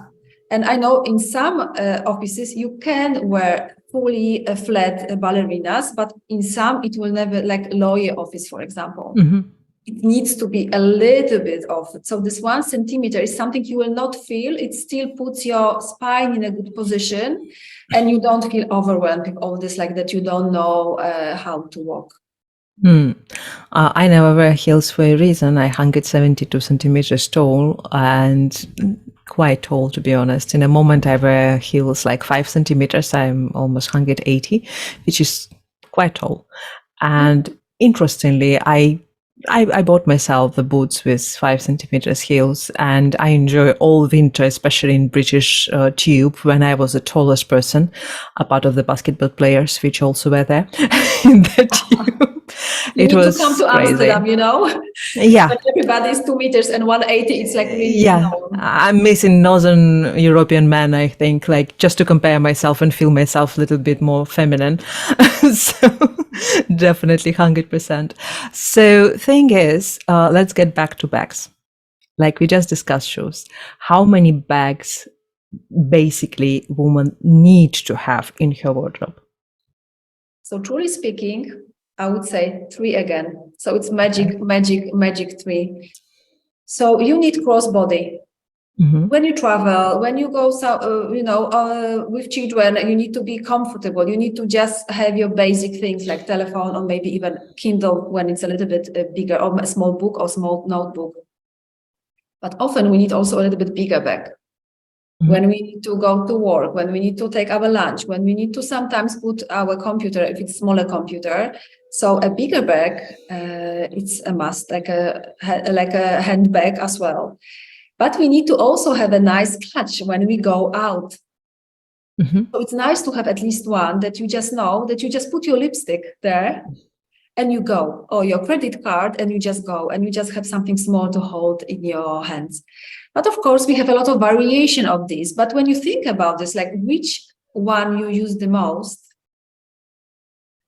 And I know in some offices you can wear fully flat ballerinas, but in some it will never, like lawyer office, for example. It needs to be a little bit of it. So this 1 centimeter is something you will not feel. It still puts your spine in a good position, and you don't feel overwhelmed with all this, like that you don't know how to walk. I never wear heels for a reason. I hung at 72 centimeters tall, and quite tall, to be honest. In a moment, I wear heels like 5 centimeters. I'm almost 180, which is quite tall. And interestingly, I bought myself the boots with 5 centimeters heels, and I enjoy all winter, especially in British tube, when I was the tallest person, a part of the basketball players, which also were there in the tube. You it need was to come to crazy. Amsterdam, Yeah. But everybody is 2 meters and 180. It's like really. Yeah, I'm missing Northern European men, I think, like just to compare myself and feel myself a little bit more feminine. So definitely 100%. So thing is, let's get back to bags. Like we just discussed shoes. How many bags basically women need to have in her wardrobe? So truly speaking, I would say 3 again. So it's magic 3. So you need crossbody. Mm-hmm. When you travel, when you go, with children, you need to be comfortable. You need to just have your basic things like telephone or maybe even Kindle when it's a little bit bigger, or a small book or small notebook. But often we need also a little bit bigger bag. When we need to go to work, when we need to take our lunch, when we need to sometimes put our computer, if it's smaller computer. So a bigger bag, it's a must, like a handbag as well. But we need to also have a nice clutch when we go out. Mm-hmm. So it's nice to have at least one that you just know that you just put your lipstick there and you go, or your credit card, and you just go, and you just have something small to hold in your hands. But of course, we have a lot of variation of this. But when you think about this, like which one you use the most,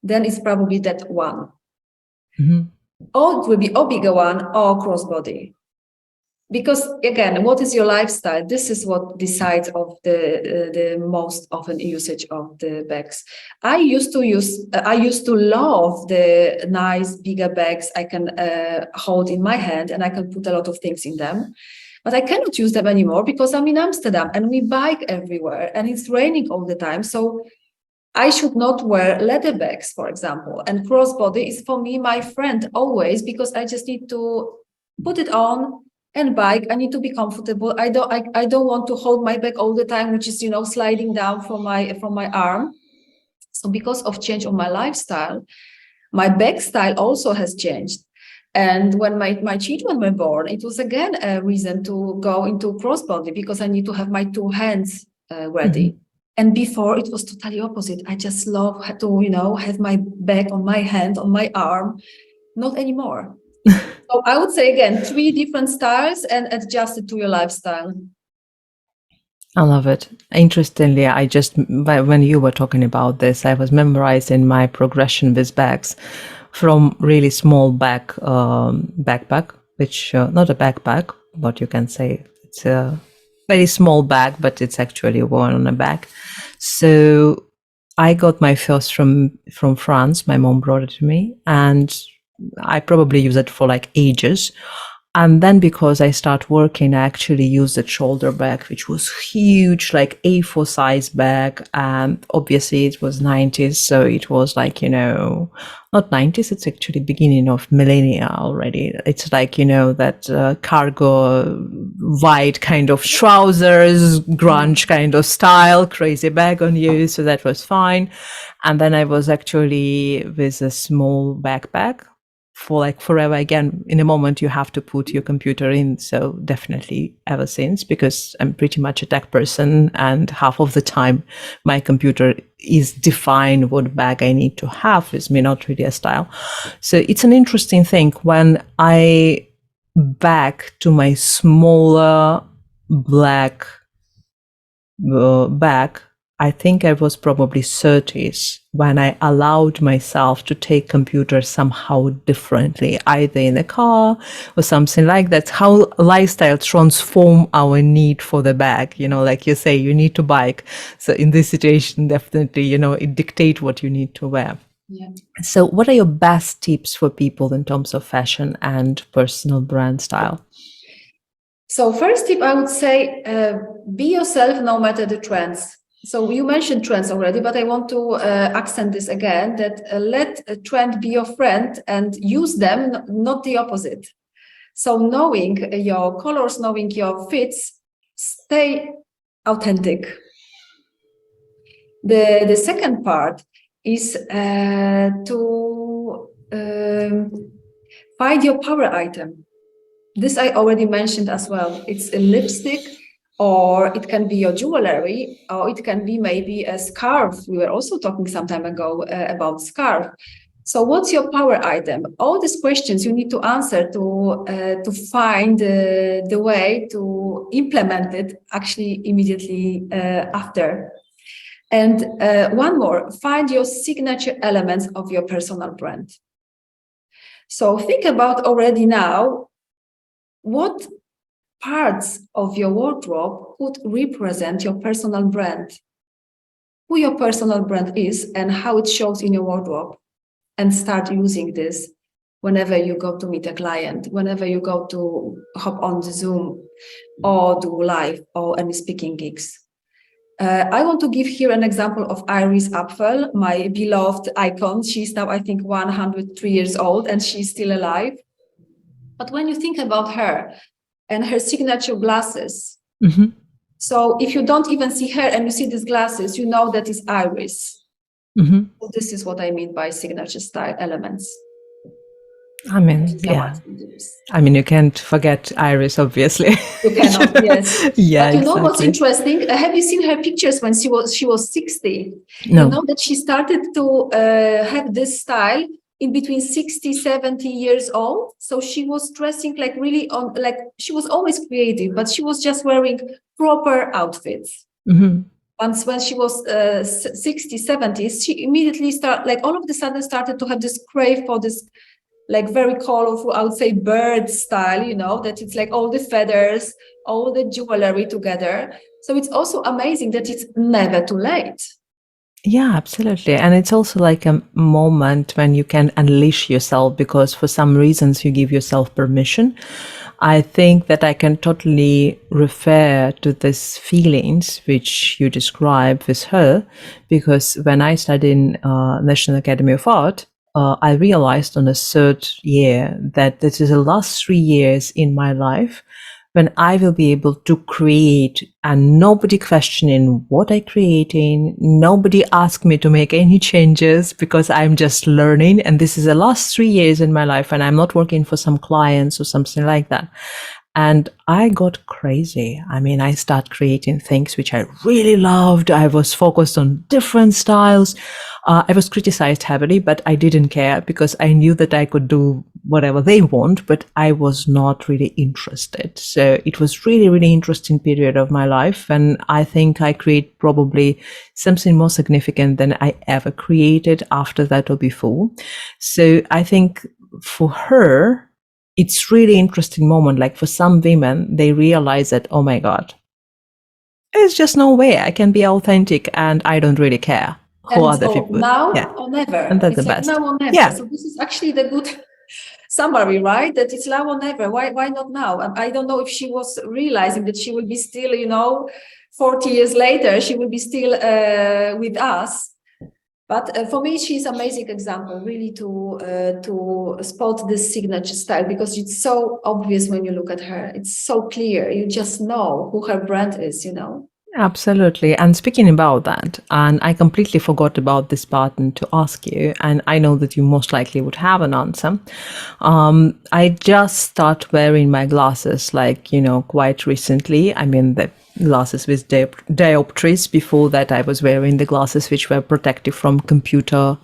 then it's probably that one. Mm-hmm. Or it will be a bigger one or crossbody. Because again, what is your lifestyle? This is what decides of the most often usage of the bags. I used to love the nice bigger bags I can hold in my hand, and I can put a lot of things in them. But I cannot use them anymore because I'm in Amsterdam and we bike everywhere and it's raining all the time. So I should not wear leather bags, for example. And crossbody is for me my friend always, because I just need to put it on and bike. I need to be comfortable. I don't want to hold my bag all the time, which is sliding down from my arm. So because of change of my lifestyle, my bag style also has changed. And when my children were born, it was again a reason to go into crossbody, because I need to have my 2 hands ready. Mm-hmm. And before it was totally opposite. I just love to have my bag on my hand, on my arm. Not anymore. So I would say again, 3 different styles and adjust it to your lifestyle. I love it. Interestingly, when you were talking about this, I was memorizing my progression with bags from really small backpack, which not a backpack, but you can say it's a very small bag, but it's actually worn on a back. So I got my first from France. My mom brought it to me, and I probably used it for like ages. And then because I start working, I actually used a shoulder bag, which was huge, like A4 size bag. And obviously it was 90s. So it was like, not 90s, it's actually beginning of millennia already. It's like, that cargo, wide kind of trousers, grunge kind of style, crazy bag on you. So that was fine. And then I was actually with a small backpack for like forever. Again, in a moment you have to put your computer in, so definitely ever since, because I'm pretty much a tech person, and half of the time my computer is define what bag I need to have with me, not really a style. So it's an interesting thing when I back to my smaller black bag. I think I was probably 30s when I allowed myself to take computer somehow differently, either in a car or something like that. How lifestyle transform our need for the bag, like you say, you need to bike. So in this situation, definitely, it dictate what you need to wear. Yeah. So what are your best tips for people in terms of fashion and personal brand style? So first tip, I would say, be yourself no matter the trends. So you mentioned trends already, but I want to accent this again, that let a trend be your friend and use them, not the opposite. So knowing your colors, knowing your fits, stay authentic. The second part is to find your power item. This I already mentioned as well. It's a lipstick, or it can be your jewelry, or it can be maybe a scarf. We were also talking some time ago about scarf. So what's your power item? All these questions you need to answer to find the way to implement it actually immediately after. And one more, find your signature elements of your personal brand. So think about already now, what parts of your wardrobe could represent your personal brand, who your personal brand is and how it shows in your wardrobe, and start using this whenever you go to meet a client, whenever you go to hop on the Zoom or do live or any speaking gigs. I want to give here an example of Iris Apfel, my beloved icon. She's now, I think, 103 years old and she's still alive. But when you think about her and her signature glasses, so if you don't even see her and you see these glasses, you know that it's Iris. So this is what I mean by signature style elements. I mean, yeah. I mean, you can't forget Iris, obviously. You cannot, yes. Yeah, but you know exactly. what's interesting? Have you seen her pictures when she was 60? No. You know that she started to have this style in between 60, 70 years old. So she was dressing like really on, like she was always creative, but she was just wearing proper outfits. Once when she was 60, 70s, she immediately all of a sudden started to have this crave for this like very colorful, I would say bird style, you know, that it's like all the feathers, all the jewelry together. So it's also amazing that it's never too late. Yeah, absolutely. And it's also like a moment when you can unleash yourself because for some reasons you give yourself permission. I think that I can totally refer to these feelings which you describe with her, because when I studied in National Academy of Art, I realized on the third year that this is the last 3 years in my life when I will be able to create and nobody questioning what I creating, nobody ask me to make any changes because I'm just learning. And this is the last 3 years in my life and I'm not working for some clients or something like that. And I got crazy. I mean, I started creating things which I really loved. I was focused on different styles. I was criticized heavily, but I didn't care because I knew that I could do whatever they want, but I was not really interested. So it was really, really interesting period of my life. And I think I create probably something more significant than I ever created after that or before. So I think for her, it's really interesting moment. Like for some women, they realize that, oh my God, there's just no way I can be authentic and I don't really care who other people. Now or never. And that's the best. Now or never. Yeah. So this is actually the good summary, right? That it's now or never. Why not now? I don't know if she was realizing that she will be still, 40 years later, she will be still with us. But for me, she's an amazing example, really, to spot this signature style, because it's so obvious when you look at her. It's so clear. You just know who her brand is, Absolutely. And speaking about that, and I completely forgot about this button to ask you, and I know that you most likely would have an answer. I just start wearing my glasses quite recently. I mean, the glasses with dioptries. Before that, I was wearing the glasses which were protective from computer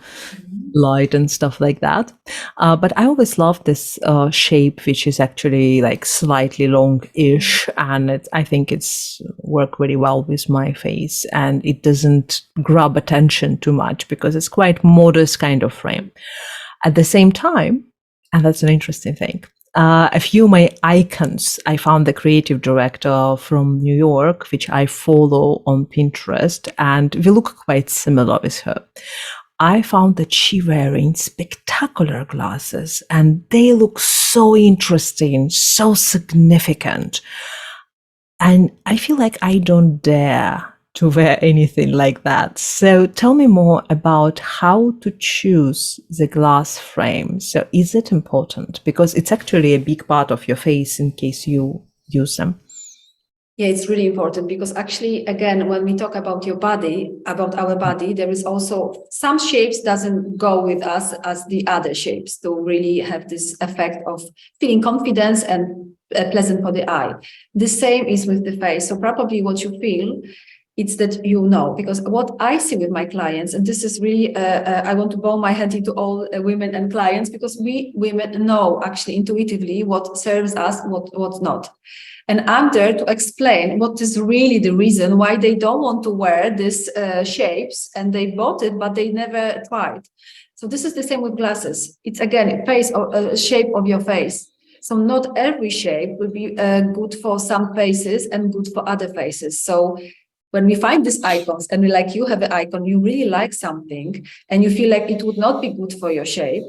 light and stuff like that. But I always loved this shape, which is actually like slightly long-ish, and I think it's worked very well with my face, and it doesn't grab attention too much because it's quite modest kind of frame. At the same time, and that's an interesting thing, a few of my icons, I found the creative director from New York, which I follow on Pinterest, and we look quite similar with her. I found that she wearing spectacular glasses and they look so interesting, so significant. And I feel like I don't dare to wear anything like that. So tell me more about how to choose the glass frame. So is it important? Because it's actually a big part of your face in case you use them. Yeah, it's really important because actually, again, when we talk about your body, about our body, there is also some shapes doesn't go with us as the other shapes to really have this effect of feeling confidence and pleasant for the eye. The same is with the face. So probably what you feel, it's that because what I see with my clients, and this is really, I want to bow my head into all women and clients, because we women know actually intuitively what serves us, what's not. And I'm there to explain what is really the reason why they don't want to wear these shapes, and they bought it, but they never tried. So this is the same with glasses. It's again a face or a shape of your face. So not every shape will be good for some faces and good for other faces. So when we find these icons and we like, you have an icon, you really like something and you feel like it would not be good for your shape,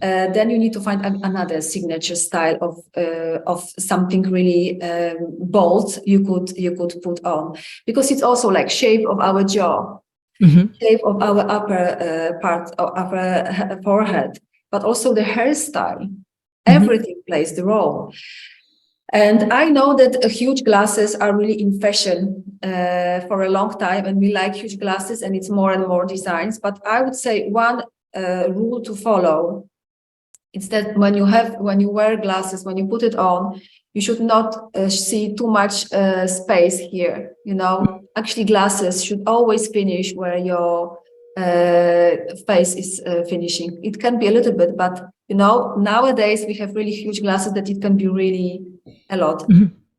then you need to find another signature style of something really bold you could put on, because it's also like shape of our jaw, shape of our upper part of our forehead, but also the hairstyle. Everything plays the role. And I know that huge glasses are really in fashion for a long time, and we like huge glasses, and it's more and more designs. But I would say one rule to follow is that when you wear glasses, when you put it on, you should not see too much space here. You know, actually, glasses should always finish where your face is finishing. It can be a little bit, but you know, nowadays we have really huge glasses that it can be really a lot.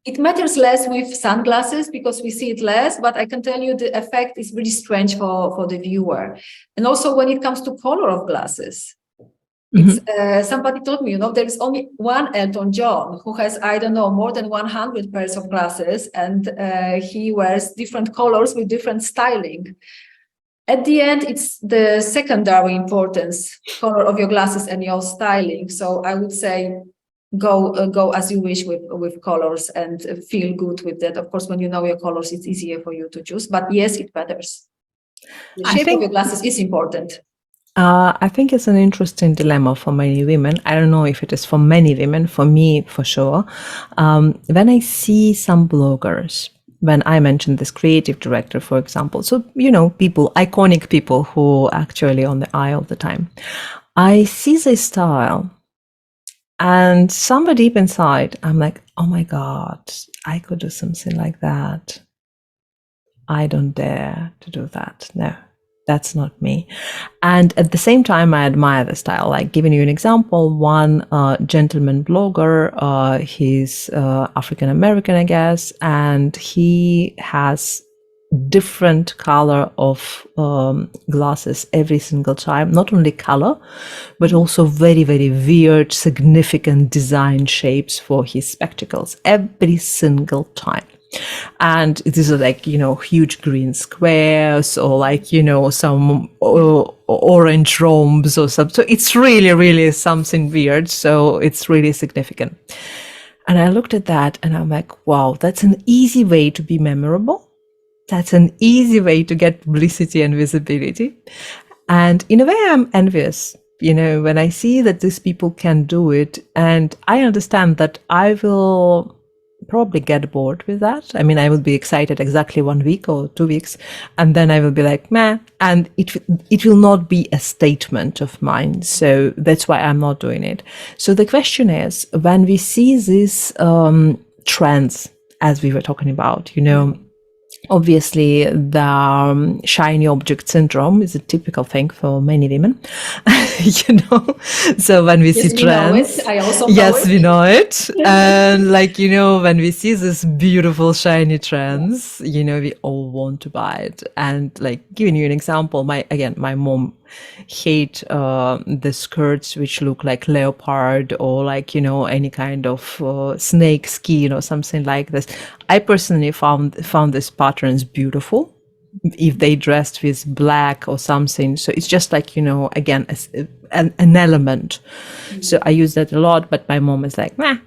It matters less with sunglasses because we see it less, but I can tell you the effect is really strange for the viewer. And also when it comes to color of glasses, it's somebody told me, you know, there is only one Elton John who has, I don't know, more than 100 pairs of glasses, and he wears different colors with different styling. At the end, it's the secondary importance, color of your glasses and your styling. So I would say go as you wish with colors and feel good with that. Of course, when you know your colors, it's easier for you to choose. But yes, it matters. The shape of your glasses is important. I think it's an interesting dilemma for many women. I don't know if it is for many women, for me, for sure. When I see some bloggers, when I mentioned this creative director, for example, so, you know, people, iconic people who actually on the eye all the time, I see this style and somewhere deep inside, I'm like, oh my God, I could do something like that. I don't dare to do that. No. That's not me. And at the same time, I admire the style. Like giving you an example, one gentleman blogger, he's African American, I guess, and he has different color of glasses every single time. Not only color, but also very, very weird, significant design shapes for his spectacles every single time. And these are like, you know, huge green squares or like, you know, some orange rhombs or something. So it's really, really something weird. So it's really significant. And I looked at that and I'm like, wow, that's an easy way to be memorable. That's an easy way to get publicity and visibility. And in a way, I'm envious, you know, when I see that these people can do it. And I understand that I will probably get bored with that. I mean, I will be excited exactly 1 week or 2 weeks, and then I will be like, meh, and it will not be a statement of mine. So that's why I'm not doing it. So the question is, when we see these trends, as we were talking about, you know, obviously the shiny object syndrome is a typical thing for many women, you know. So when we see trends, I also we know it. And like, you know, when we see this beautiful shiny trends, you know, we all want to buy it. And like giving you an example, my mom hate the skirts which look like leopard or like, you know, any kind of snake skin or something like this. I personally found these patterns beautiful if they dressed with black or something. So it's just like, you know, again, an element. So I use that a lot, but my mom is like, nah,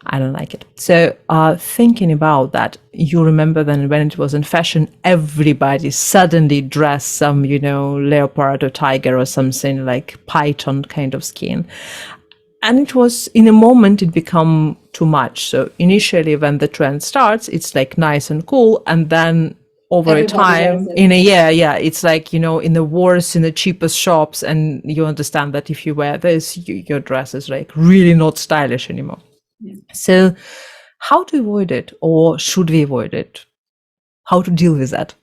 I don't like it. So thinking about that, you remember then when it was in fashion, everybody suddenly dressed some, you know, leopard or tiger or something like python kind of skin. And it was, in a moment, it become too much. So initially when the trend starts, it's like nice and cool. And then over a time, in a year, it's like, you know, in the worst, in the cheapest shops. And you understand that if you wear this, your dress is like really not stylish anymore. Yeah. So how to avoid it, or should we avoid it? How to deal with that?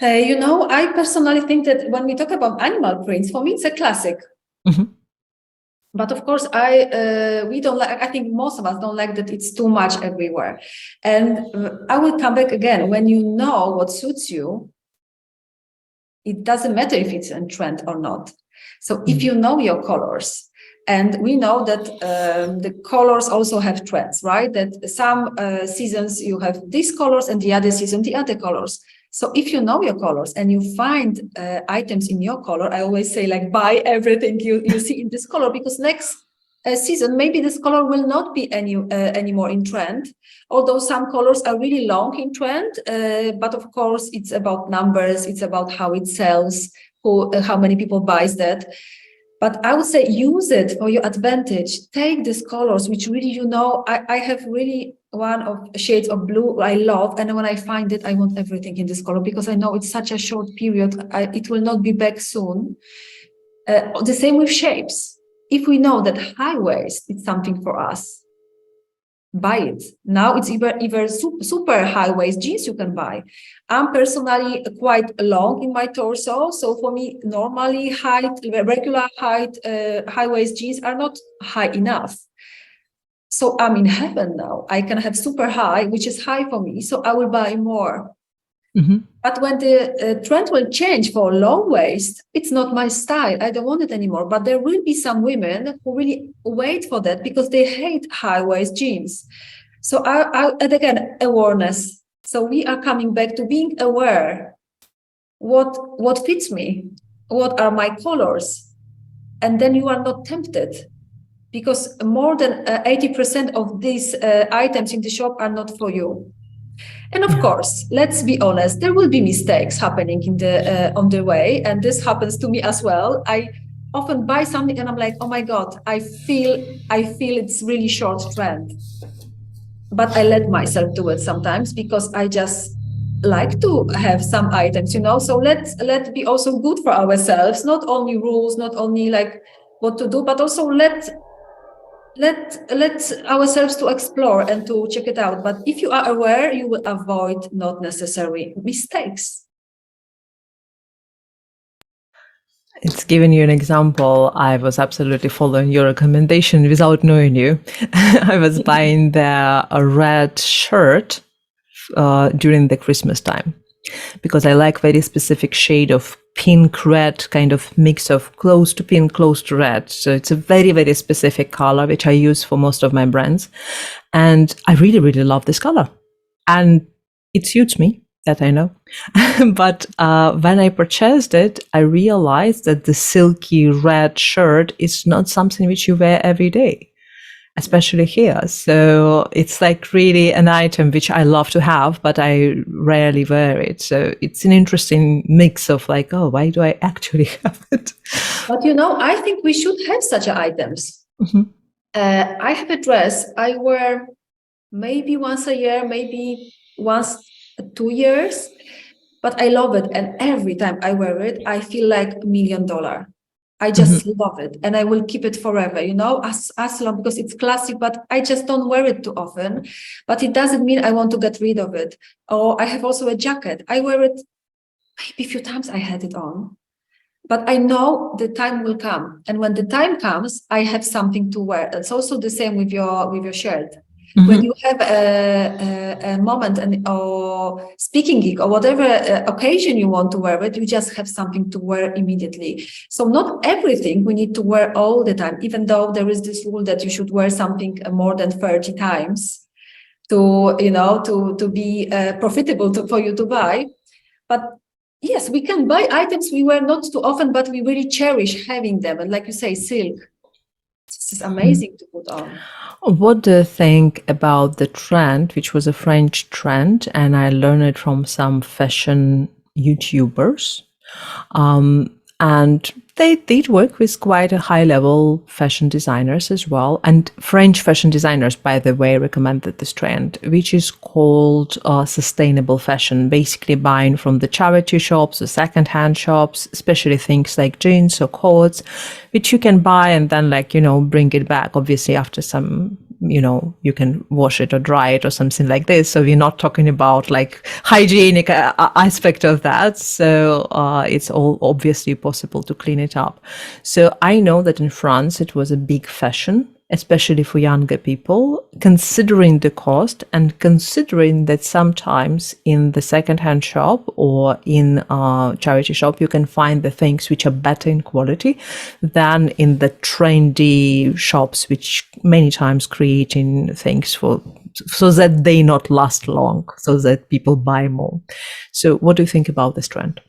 You know, I personally think that when we talk about animal prints, for me, it's a classic. Mm-hmm. But of course, we don't like, I think most of us don't like that it's too much everywhere. And I will come back again. When you know what suits you, it doesn't matter if it's in trend or not. So if you know your colors And we know that the colors also have trends, right? That some seasons you have these colors and the other season the other colors. So if you know your colors and you find items in your color, I always say like buy everything you see in this color, because next season maybe this color will not be anymore in trend. Although some colors are really long in trend, but of course it's about numbers, it's about how it sells, how many people buys that. But I would say use it for your advantage. Take these colors, which really, I have really one of shades of blue I love. And when I find it, I want everything in this color because I know it's such a short period. It will not be back soon. The same with shapes. If we know that high waist is something for us, buy it. Now it's either super high waist jeans you can buy. I'm personally quite long in my torso, so for me normally regular height high waist jeans are not high enough. So I'm in heaven now. I can have super high, which is high for me, so I will buy more. Mm-hmm. But when the trend will change for long waist, it's not my style. I don't want it anymore. But there will be some women who really wait for that because they hate high waist jeans. So and again, awareness. So we are coming back to being aware. What fits me? What are my colors? And then you are not tempted, because more than 80% of these items in the shop are not for you. And of course, let's be honest, there will be mistakes happening on the way. And this happens to me as well. I often buy something and I'm like, oh my God, I feel it's really short trend. But I let myself do it sometimes because I just like to have some items, So let's be also good for ourselves, not only rules, not only like what to do, but also let ourselves to explore and to check it out. But if you are aware, you will avoid not necessary mistakes. It's given you an example. I was absolutely following your recommendation without knowing you. I was buying a red shirt during the Christmas time because I like very specific shade of pink red, kind of mix of close to pink, close to red. So it's a very, very specific color, which I use for most of my brands. And I really, really love this color. And it suits me, that I know. But when I purchased it, I realized that the silky red shirt is not something which you wear every day, especially here. So it's like really an item which I love to have, but I rarely wear it. So it's an interesting mix of like, oh, why do I actually have it? But I think we should have such items. Mm-hmm. I have a dress I wear maybe once a year, maybe once 2 years, but I love it. And every time I wear it, I feel like $1 million. I just love it, and I will keep it forever, as long, because it's classic, but I just don't wear it too often. But it doesn't mean I want to get rid of it. Or I have also a jacket. I wear it maybe a few times I had it on, but I know the time will come. And when the time comes, I have something to wear. It's also the same with your shirt. Mm-hmm. When you have a moment or speaking gig or whatever occasion you want to wear it, you just have something to wear immediately. So not everything we need to wear all the time, even though there is this rule that you should wear something more than 30 times to be profitable for you to buy. But yes, we can buy items we wear not too often, but we really cherish having them. And like you say, silk. This is amazing to put on. What do you think about the trend, which was a French trend, and I learned it from some fashion YouTubers, and they did work with quite a high-level fashion designers as well. And French fashion designers, by the way, recommended this trend, which is called sustainable fashion, basically buying from the charity shops, the second-hand shops, especially things like jeans or coats, which you can buy and then bring it back, obviously after some, you can wash it or dry it or something like this. So we're not talking about like hygienic aspect of that. So it's all obviously possible to clean it up. So I know that in France, it was a big fashion especially for younger people, considering the cost and considering that sometimes in the secondhand shop or in a charity shop, you can find the things which are better in quality than in the trendy shops, which many times creating things for so that they not last long, so that people buy more. So what do you think about this trend?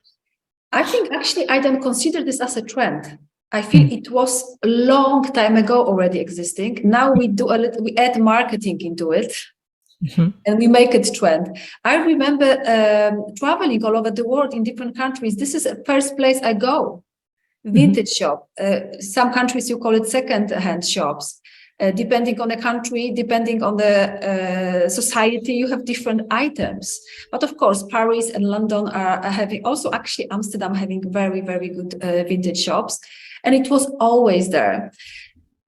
I think actually I don't consider this as a trend. I feel it was a long time ago already existing. Now we do we add marketing into it, and we make it trend. I remember traveling all over the world in different countries. This is the first place I go, vintage shop. Some countries you call it second-hand shops. Depending on the country, depending on the society, you have different items. But of course, Paris and London are having, also actually Amsterdam having very, very good vintage shops. And it was always there.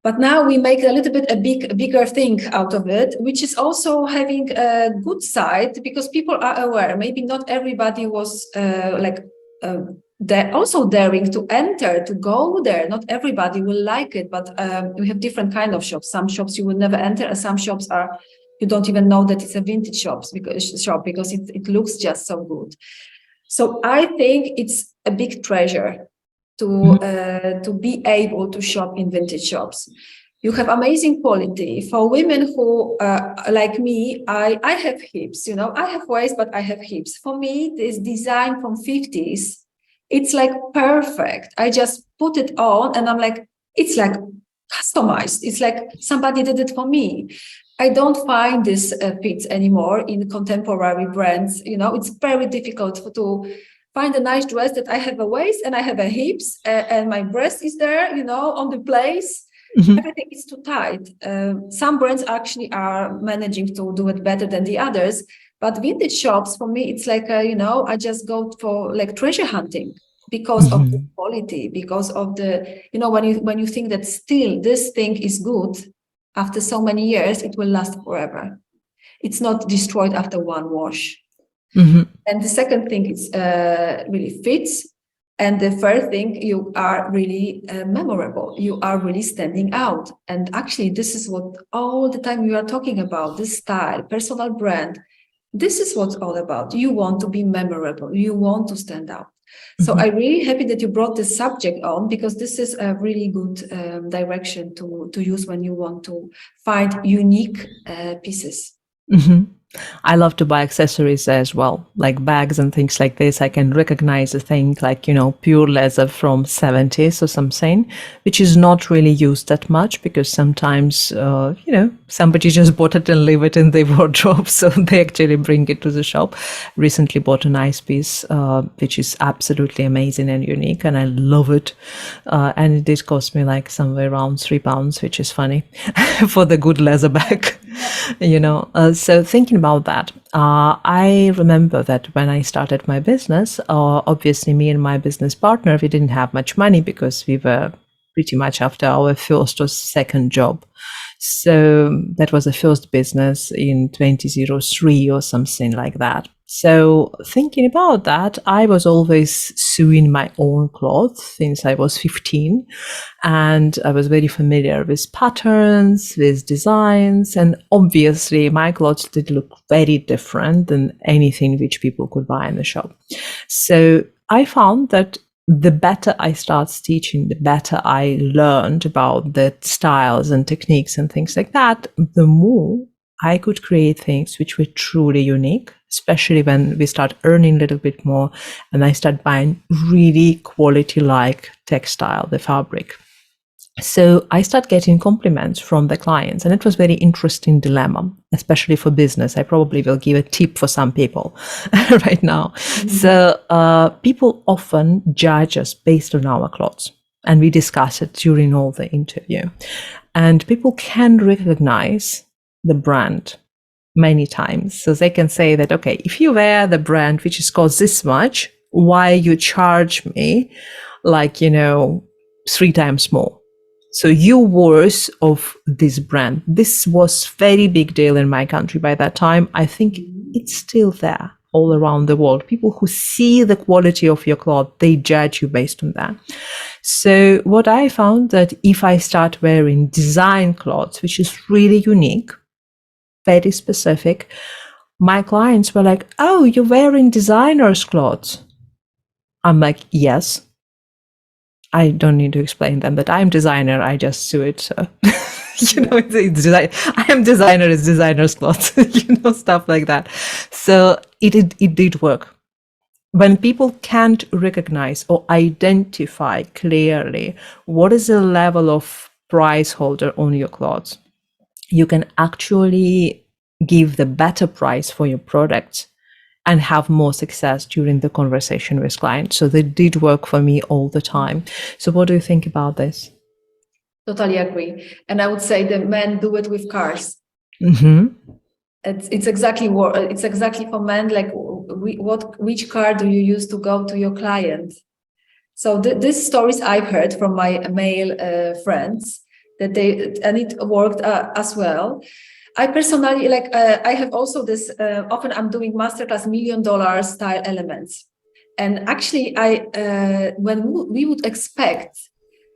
But now we make a little bit a bigger thing out of it, which is also having a good side because people are aware. Maybe not everybody was they're also daring to enter, to go there. Not everybody will like it, but we have different kind of shops. Some shops you will never enter, and some shops are you don't even know that it's a vintage shop because it looks just so good. So I think it's a big treasure to be able to shop in vintage shops. You have amazing quality. For women who like me, I have hips, I have waist, but I have hips. For me, this design from 50s, it's like perfect. I just put it on and I'm like, it's like customized. It's like somebody did it for me. I don't find this fits anymore in contemporary brands. It's very difficult to find a nice dress that I have a waist and I have a hips and my breast is there, on the place. Everything is too tight. Some brands actually are managing to do it better than the others. But vintage shops, for me, it's like, I just go for like treasure hunting because of the quality, because of the, when you think that still this thing is good, after so many years, it will last forever. It's not destroyed after one wash. And the second thing is really fits. And the third thing, you are really memorable. You are really standing out. And actually, this is what all the time you are talking about, this style, personal brand. This is what's all about. You want to be memorable. You want to stand out. So I'm really happy that you brought this subject on because this is a really good direction to use when you want to find unique pieces. I love to buy accessories as well, like bags and things like this. I can recognize a thing like, pure leather from 70s or something, which is not really used that much because sometimes, somebody just bought it and leave it in their wardrobe. So they actually bring it to the shop. Recently bought a nice piece, which is absolutely amazing and unique. And I love it. And it did cost me like somewhere around £3, which is funny for the good leather bag. So thinking about that, I remember that when I started my business, obviously me and my business partner, we didn't have much money because we were pretty much after our first or second job. So that was the first business in 2003 or something like that. So thinking about that, I was always sewing my own clothes since I was 15. And I was very familiar with patterns, with designs. And obviously my clothes did look very different than anything which people could buy in the shop. So I found that the better I started teaching, the better I learned about the styles and techniques and things like that, the more I could create things which were truly unique, especially when we start earning a little bit more and I start buying really quality-like textile, the fabric. So I start getting compliments from the clients, and it was very interesting dilemma, especially for business. I probably will give a tip for some people right now. So people often judge us based on our clothes, and we discuss it during all the interview. And people can recognize the brand many times. So they can say that, okay, if you wear the brand which is cost this much, why you charge me like, 3 times more? So you're worth of this brand. This was very big deal in my country by that time. I think it's still there. all around the world, people who see the quality of your cloth, they judge you based on that. So what I found that if I start wearing design clothes, which is really unique, very specific, my clients were like, oh, you're wearing designer's clothes. I'm like, yes. I don't need to explain them that I'm designer. I just sew it. So, it's design. I am designer. It's designer's clothes. Stuff like that. So it did work. When people can't recognize or identify clearly what is the level of price holder on your clothes, you can actually give the better price for your products and have more success during the conversation with clients. So they did work for me all the time. So what do you think about this? Totally agree. And I would say the men do it with cars. Mm-hmm. It's exactly for men, like which car do you use to go to your client? So these stories I've heard from my male friends and it worked as well. I personally I have also this. Often I'm doing masterclass $1 million style elements, and actually when we would expect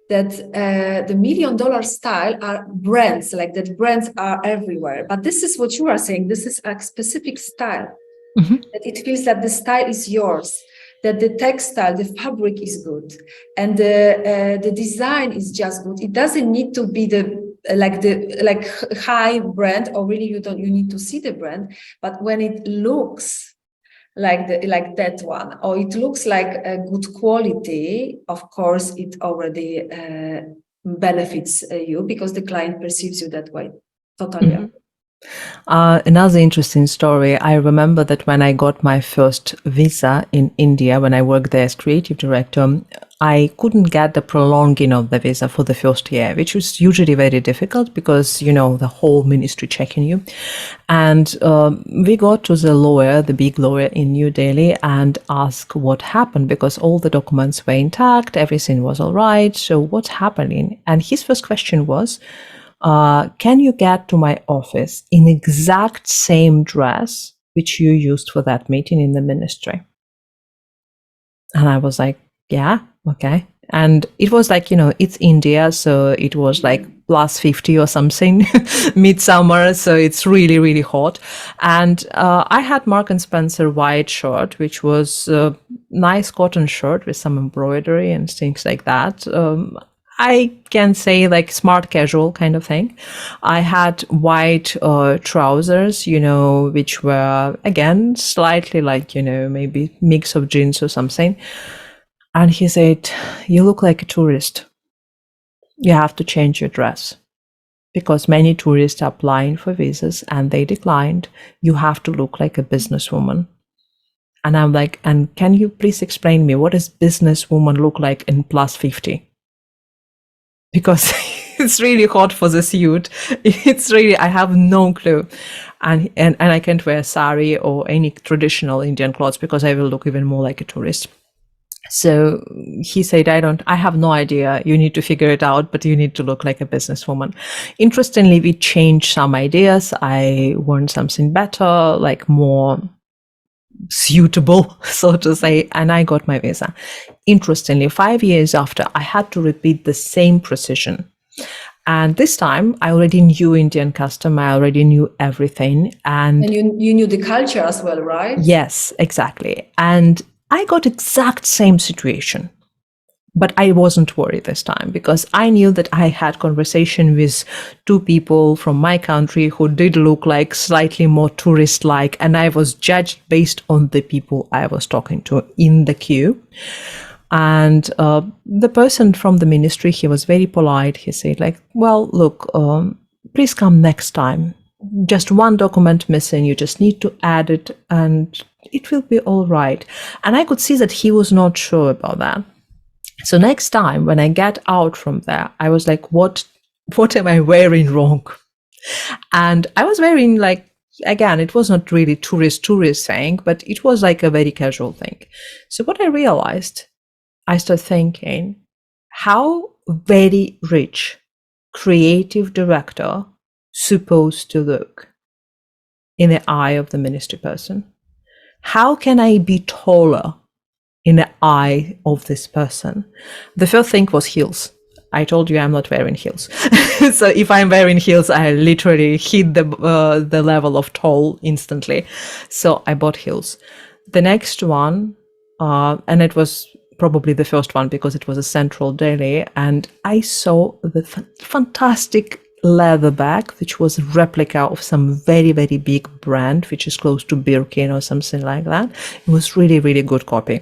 that the $1 million style are brands, like that brands are everywhere. But this is what you are saying. This is a specific style. Mm-hmm. That it feels that the style is yours, that the textile, the fabric is good, and the design is just good. It doesn't need to be the high brand, or really you need to see the brand. But when it looks like that one, or it looks like a good quality, of course it already benefits you, because the client perceives you that way. Totally. Mm-hmm. Another interesting story. I remember that when I got my first visa in India, when I worked there as creative director, I couldn't get the prolonging of the visa for the first year, which was usually very difficult because, the whole ministry checking you. And we got to the lawyer, the big lawyer in New Delhi, and asked what happened, because all the documents were intact, everything was all right. So what's happening? And his first question was, can you get to my office in exact same dress which you used for that meeting in the ministry? And I was like, yeah, okay. And it was like, it's India, so it was like plus 50 or something, midsummer, so it's really, really hot. And I had Mark and Spencer white shirt, which was a nice cotton shirt with some embroidery and things like that. I can say like smart casual kind of thing. I had white trousers, which were again slightly like, maybe mix of jeans or something. And he said, you look like a tourist. You have to change your dress, because many tourists are applying for visas and they declined. You have to look like a businesswoman. And I'm like, and can you please explain me, what does businesswoman look like in plus 50? Because it's really hot for the suit. It's really, I have no clue. And I can't wear sari or any traditional Indian clothes because I will look even more like a tourist. So he said, I have no idea. You need to figure it out, but you need to look like a businesswoman. Interestingly, we changed some ideas. I want something better, like more suitable, so to say, and I got my visa. Interestingly, 5 years after, I had to repeat the same procedure. And this time, I already knew Indian custom. I already knew everything. And you knew the culture as well, right? Yes, exactly. And I got exact same situation. But I wasn't worried this time, because I knew that I had conversation with two people from my country who did look like slightly more tourist-like, and I was judged based on the people I was talking to in the queue. And the person from the ministry, he was very polite. He said like, well, look, please come next time. Just one document missing. You just need to add it and it will be all right. And I could see that he was not sure about that. So next time when I get out from there, I was like, what am I wearing wrong? And I was wearing like, again, it was not really tourist thing, but it was like a very casual thing. So what I realized, I started thinking, how very rich creative director supposed to look in the eye of the ministry person? how can I be taller in the eye of this person? The first thing was heels. I told you I'm not wearing heels. So if I'm wearing heels, I literally hit the level of tall instantly. So I bought heels. The next one, and it was probably the first one because it was a central Delhi, and I saw the fantastic leather bag, which was a replica of some very, very big brand, which is close to Birkin or something like that. It was really, really good copy.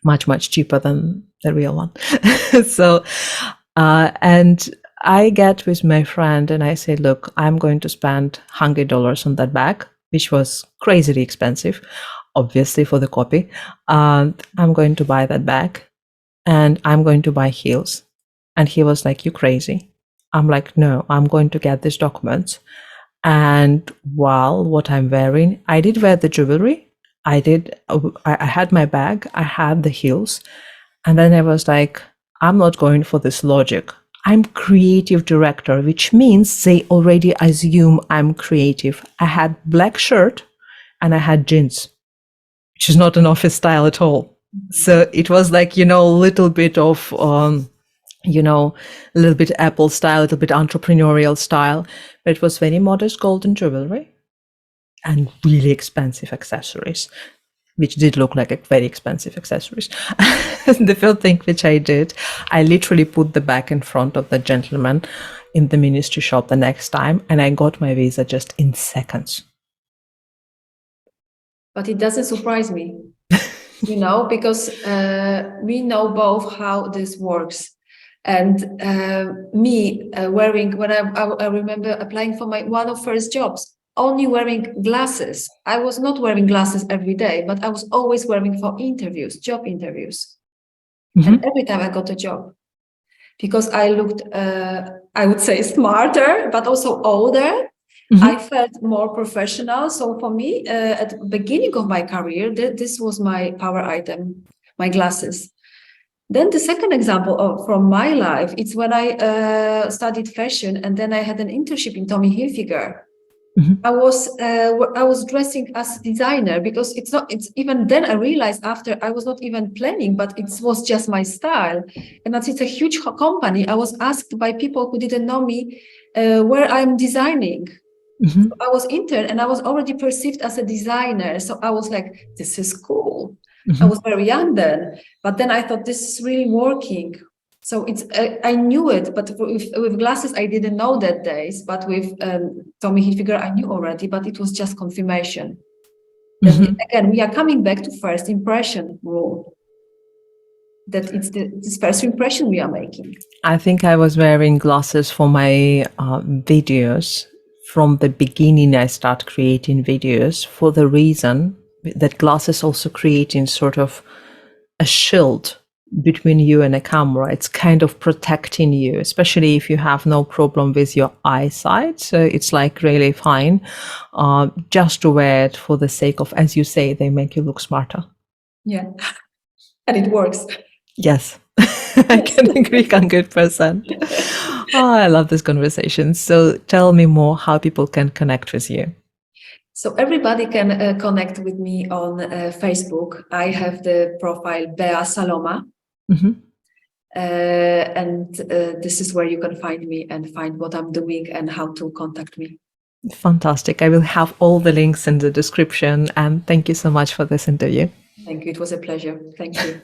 Much cheaper than the real one. So, and I get with my friend and I say, look, I'm going to spend $100 on that bag, which was crazily expensive, obviously for the copy. And I'm going to buy that bag and I'm going to buy heels. And he was like, you crazy? I'm like, no, I'm going to get these documents. And while what I'm wearing, I did wear the jewelry. I had my bag, I had the heels, and then I was like, I'm not going for this logic. I'm creative director, which means they already assume I'm creative. I had black shirt and I had jeans, which is not an office style at all. So it was like, a little bit of, a little bit Apple style, a little bit entrepreneurial style, but it was very modest golden jewelry and really expensive accessories, which did look like very expensive accessories. The first thing which I did, I literally put the bag in front of the gentleman in the ministry shop the next time, and I got my visa just in seconds. But it doesn't surprise me, because we know both how this works. And me wearing, when I remember applying for my one of first jobs, only wearing glasses. I was not wearing glasses every day, but I was always wearing for interviews, job interviews. Mm-hmm. And every time I got a job, because I looked, I would say smarter, but also older. Mm-hmm. I felt more professional. So for me, at the beginning of my career, this was my power item, my glasses. Then the second example from my life, it's when I studied fashion, and then I had an internship in Tommy Hilfiger. Mm-hmm. I was dressing as a designer, because it's even then I realized after I was not even planning, but it was just my style. And as it's a huge company, I was asked by people who didn't know me where I'm designing. Mm-hmm. So I was intern and I was already perceived as a designer. So I was like, this is cool. Mm-hmm. I was very young then, but then I thought this is really working. So I knew it, but with glasses, I didn't know that days. But with Tommy Hilfiger, I knew already, but it was just confirmation. Mm-hmm. Again, we are coming back to first impression rule. That it's this first impression we are making. I think I was wearing glasses for my videos. From the beginning, I start creating videos for the reason that glasses also creating sort of a shield between you and a camera. It's kind of protecting you, especially if you have no problem with your eyesight. So it's like really fine just to wear it for the sake of, as you say, they make you look smarter. Yeah, and it works. Yes, I can agree 100%. Oh, I love this conversation. So tell me more how people can connect with you. So everybody can connect with me on Facebook. I have the profile Bea Solomma. Mm-hmm. And this is where you can find me and find what I'm doing and how to contact me. Fantastic. I will have all the links in the description. And thank you so much for this interview. Thank you. It was a pleasure. Thank you.